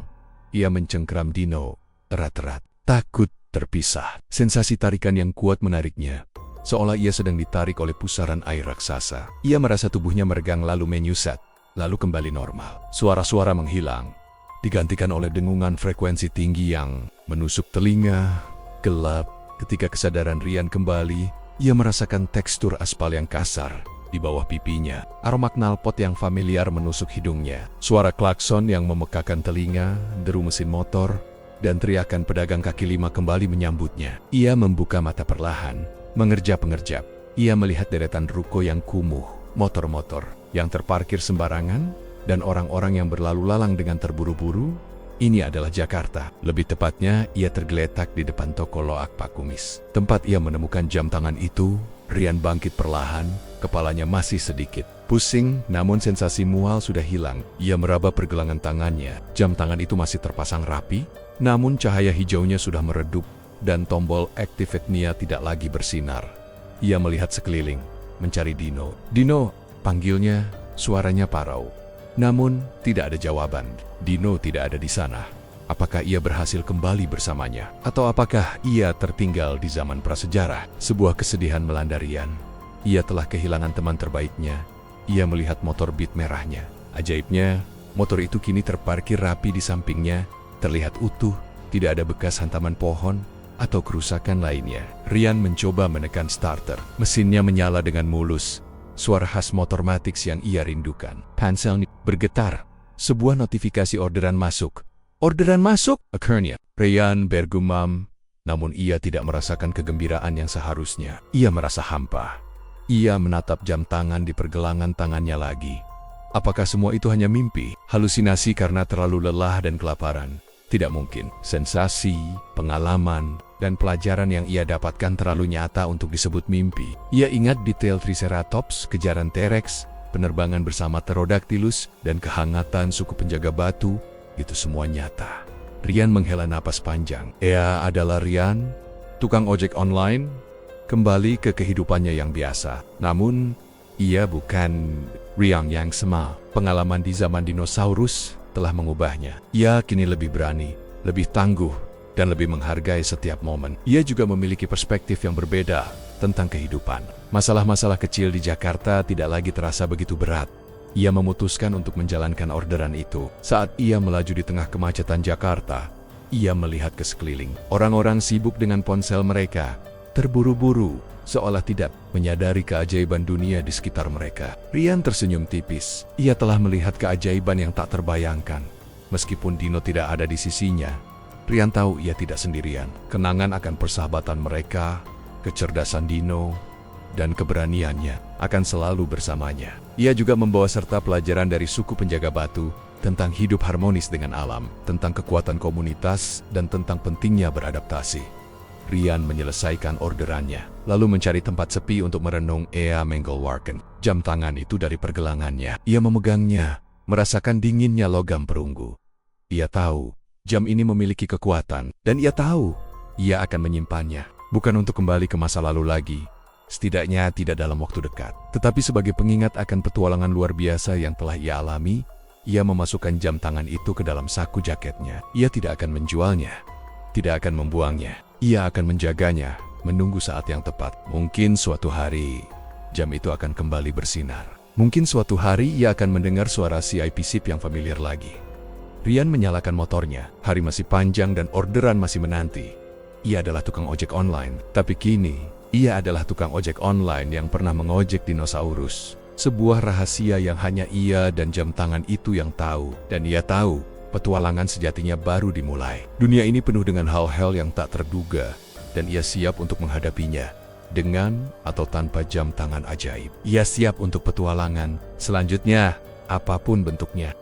Ia mencengkeram Dino erat-erat. Takut, terpisah. Sensasi tarikan yang kuat menariknya, seolah ia sedang ditarik oleh pusaran air raksasa. Ia merasa tubuhnya meregang lalu menyusat, lalu kembali normal. Suara-suara menghilang, digantikan oleh dengungan frekuensi tinggi yang menusuk telinga. Gelap. Ketika kesadaran Ryan kembali, ia merasakan tekstur aspal yang kasar di bawah pipinya. Aroma knalpot yang familiar menusuk hidungnya. Suara klakson yang memekakan telinga, deru mesin motor, dan teriakan pedagang kaki lima kembali menyambutnya. Ia membuka mata perlahan, mengerjap-ngerjap. Ia melihat deretan ruko yang kumuh, motor-motor yang terparkir sembarangan, dan orang-orang yang berlalu lalang dengan terburu-buru. Ini adalah Jakarta. Lebih tepatnya, ia tergeletak di depan toko loak Pak Kumis. Tempat ia menemukan jam tangan itu. Ryan bangkit perlahan, kepalanya masih sedikit pusing, namun sensasi mual sudah hilang. Ia meraba pergelangan tangannya. Jam tangan itu masih terpasang rapi, namun cahaya hijaunya sudah meredup, dan tombol activate-nya tidak lagi bersinar. Ia melihat sekeliling, mencari Dino. Dino, panggilnya, suaranya parau. Namun, tidak ada jawaban. Dino tidak ada di sana. Apakah ia berhasil kembali bersamanya? Atau apakah ia tertinggal di zaman prasejarah? Sebuah kesedihan melanda Ryan. Ia telah kehilangan teman terbaiknya. Ia melihat motor Beat merahnya. Ajaibnya, motor itu kini terparkir rapi di sampingnya, terlihat utuh, tidak ada bekas hantaman pohon atau kerusakan lainnya. Ryan mencoba menekan starter. Mesinnya menyala dengan mulus. Suara khas motor Matix yang ia rindukan. Panselnya bergetar. Sebuah notifikasi orderan masuk. Orderan masuk? Akhirnya, Ryan bergumam. Namun ia tidak merasakan kegembiraan yang seharusnya. Ia merasa hampa. Ia menatap jam tangan di pergelangan tangannya lagi. Apakah semua itu hanya mimpi? Halusinasi karena terlalu lelah dan kelaparan? Tidak mungkin. Sensasi, pengalaman, dan pelajaran yang ia dapatkan terlalu nyata untuk disebut mimpi. Ia ingat detail Triceratops, kejaran T-Rex, penerbangan bersama Pterodactylus, dan kehangatan suku penjaga batu. Itu semua nyata. Ryan menghela napas panjang. Ia adalah Ryan, tukang ojek online, kembali ke kehidupannya yang biasa. Namun, ia bukan Ryan yang sama. Pengalaman di zaman dinosaurus telah mengubahnya. Ia kini lebih berani, lebih tangguh, dan lebih menghargai setiap momen. Ia juga memiliki perspektif yang berbeda tentang kehidupan. Masalah-masalah kecil di Jakarta tidak lagi terasa begitu berat. Ia memutuskan untuk menjalankan orderan itu. Saat ia melaju di tengah kemacetan Jakarta, ia melihat ke sekeliling. Orang-orang sibuk dengan ponsel mereka, terburu-buru, seolah tidak menyadari keajaiban dunia di sekitar mereka. Ryan tersenyum tipis. Ia telah melihat keajaiban yang tak terbayangkan. Meskipun Dino tidak ada di sisinya, Ryan tahu ia tidak sendirian. Kenangan akan persahabatan mereka, kecerdasan Dino, dan keberaniannya akan selalu bersamanya. Ia juga membawa serta pelajaran dari suku penjaga batu tentang hidup harmonis dengan alam, tentang kekuatan komunitas, dan tentang pentingnya beradaptasi. Ryan menyelesaikan orderannya, lalu mencari tempat sepi untuk merenung. Ia mengeluarkan jam tangan itu dari pergelangannya. Ia memegangnya, merasakan dinginnya logam perunggu. Ia tahu jam ini memiliki kekuatan, dan ia tahu ia akan menyimpannya, bukan untuk kembali ke masa lalu lagi, setidaknya tidak dalam waktu dekat, tetapi sebagai pengingat akan petualangan luar biasa yang telah ia alami. Ia memasukkan jam tangan itu ke dalam saku jaketnya. Ia tidak akan menjualnya, tidak akan membuangnya. Ia akan menjaganya, menunggu saat yang tepat. Mungkin suatu hari, jam itu akan kembali bersinar. Mungkin suatu hari ia akan mendengar suara CIP SIP yang familiar lagi. Ryan menyalakan motornya. Hari masih panjang dan orderan masih menanti. Ia adalah tukang ojek online, tapi kini ia adalah tukang ojek online yang pernah mengojek dinosaurus. Sebuah rahasia yang hanya ia dan jam tangan itu yang tahu. Dan ia tahu, petualangan sejatinya baru dimulai. Dunia ini penuh dengan hal-hal yang tak terduga, dan ia siap untuk menghadapinya, dengan atau tanpa jam tangan ajaib. Ia siap untuk petualangan selanjutnya, apapun bentuknya.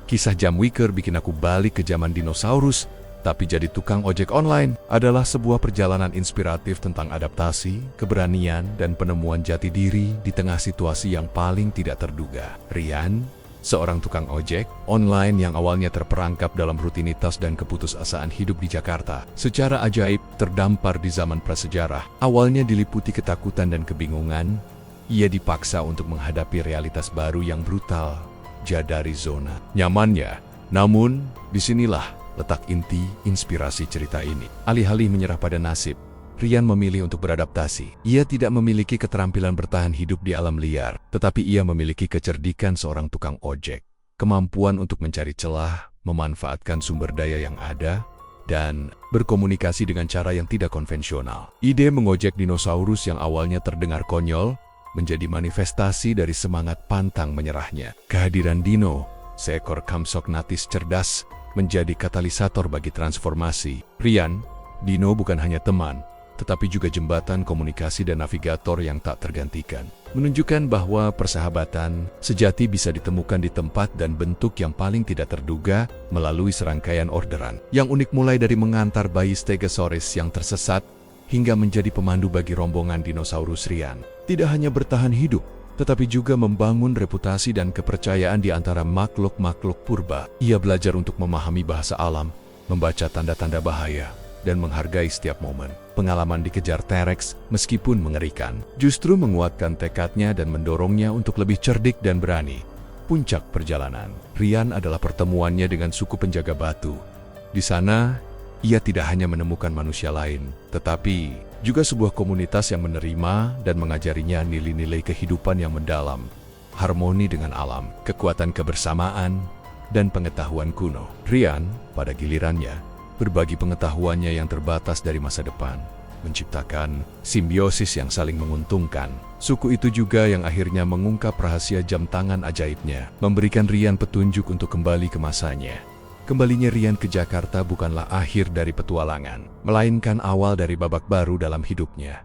Kisah jam Wicker bikin aku balik ke zaman dinosaurus, tapi jadi tukang ojek online adalah sebuah perjalanan inspiratif tentang adaptasi, keberanian, dan penemuan jati diri di tengah situasi yang paling tidak terduga. Ryan, seorang tukang ojek online yang awalnya terperangkap dalam rutinitas dan keputusasaan hidup di Jakarta, secara ajaib terdampar di zaman prasejarah. Awalnya diliputi ketakutan dan kebingungan, ia dipaksa untuk menghadapi realitas baru yang brutal, jauh dari zona nyamannya. Namun, disinilah letak inti inspirasi cerita ini. Alih-alih menyerah pada nasib, Ryan memilih untuk beradaptasi. Ia tidak memiliki keterampilan bertahan hidup di alam liar, tetapi ia memiliki kecerdikan seorang tukang ojek, kemampuan untuk mencari celah, memanfaatkan sumber daya yang ada, dan berkomunikasi dengan cara yang tidak konvensional. Ide mengojek dinosaurus yang awalnya terdengar konyol, menjadi manifestasi dari semangat pantang menyerahnya. Kehadiran Dino, seekor Compsognathus cerdas, menjadi katalisator bagi transformasi. Ryan, Dino bukan hanya teman, tetapi juga jembatan komunikasi dan navigator yang tak tergantikan. Menunjukkan bahwa persahabatan sejati bisa ditemukan di tempat dan bentuk yang paling tidak terduga melalui serangkaian orderan. Yang unik mulai dari mengantar bayi Stegosaurus yang tersesat, hingga menjadi pemandu bagi rombongan dinosaurus Ryan. Tidak hanya bertahan hidup, tetapi juga membangun reputasi dan kepercayaan di antara makhluk-makhluk purba. Ia belajar untuk memahami bahasa alam, membaca tanda-tanda bahaya, dan menghargai setiap momen. Pengalaman dikejar T-Rex, meskipun mengerikan, justru menguatkan tekadnya dan mendorongnya untuk lebih cerdik dan berani. Puncak perjalanan, Ryan adalah pertemuannya dengan suku penjaga batu. Di sana, ia tidak hanya menemukan manusia lain, tetapi juga sebuah komunitas yang menerima dan mengajarinya nilai-nilai kehidupan yang mendalam, harmoni dengan alam, kekuatan kebersamaan, dan pengetahuan kuno. Ryan, pada gilirannya, berbagi pengetahuannya yang terbatas dari masa depan, menciptakan simbiosis yang saling menguntungkan. Suku itu juga yang akhirnya mengungkap rahasia jam tangan ajaibnya, memberikan Ryan petunjuk untuk kembali ke masanya. Kembalinya Ryan ke Jakarta bukanlah akhir dari petualangan, melainkan awal dari babak baru dalam hidupnya.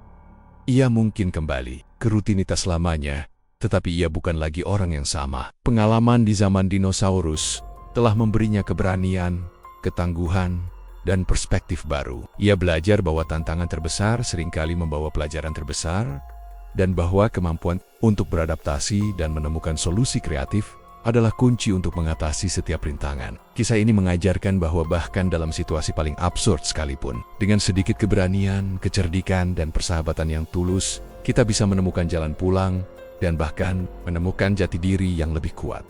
Ia mungkin kembali ke rutinitas lamanya, tetapi ia bukan lagi orang yang sama. Pengalaman di zaman dinosaurus telah memberinya keberanian, ketangguhan, dan perspektif baru. Ia belajar bahwa tantangan terbesar seringkali membawa pelajaran terbesar, dan bahwa kemampuan untuk beradaptasi dan menemukan solusi kreatif adalah kunci untuk mengatasi setiap rintangan. Kisah ini mengajarkan bahwa bahkan dalam situasi paling absurd sekalipun, dengan sedikit keberanian, kecerdikan, dan persahabatan yang tulus, kita bisa menemukan jalan pulang dan bahkan menemukan jati diri yang lebih kuat.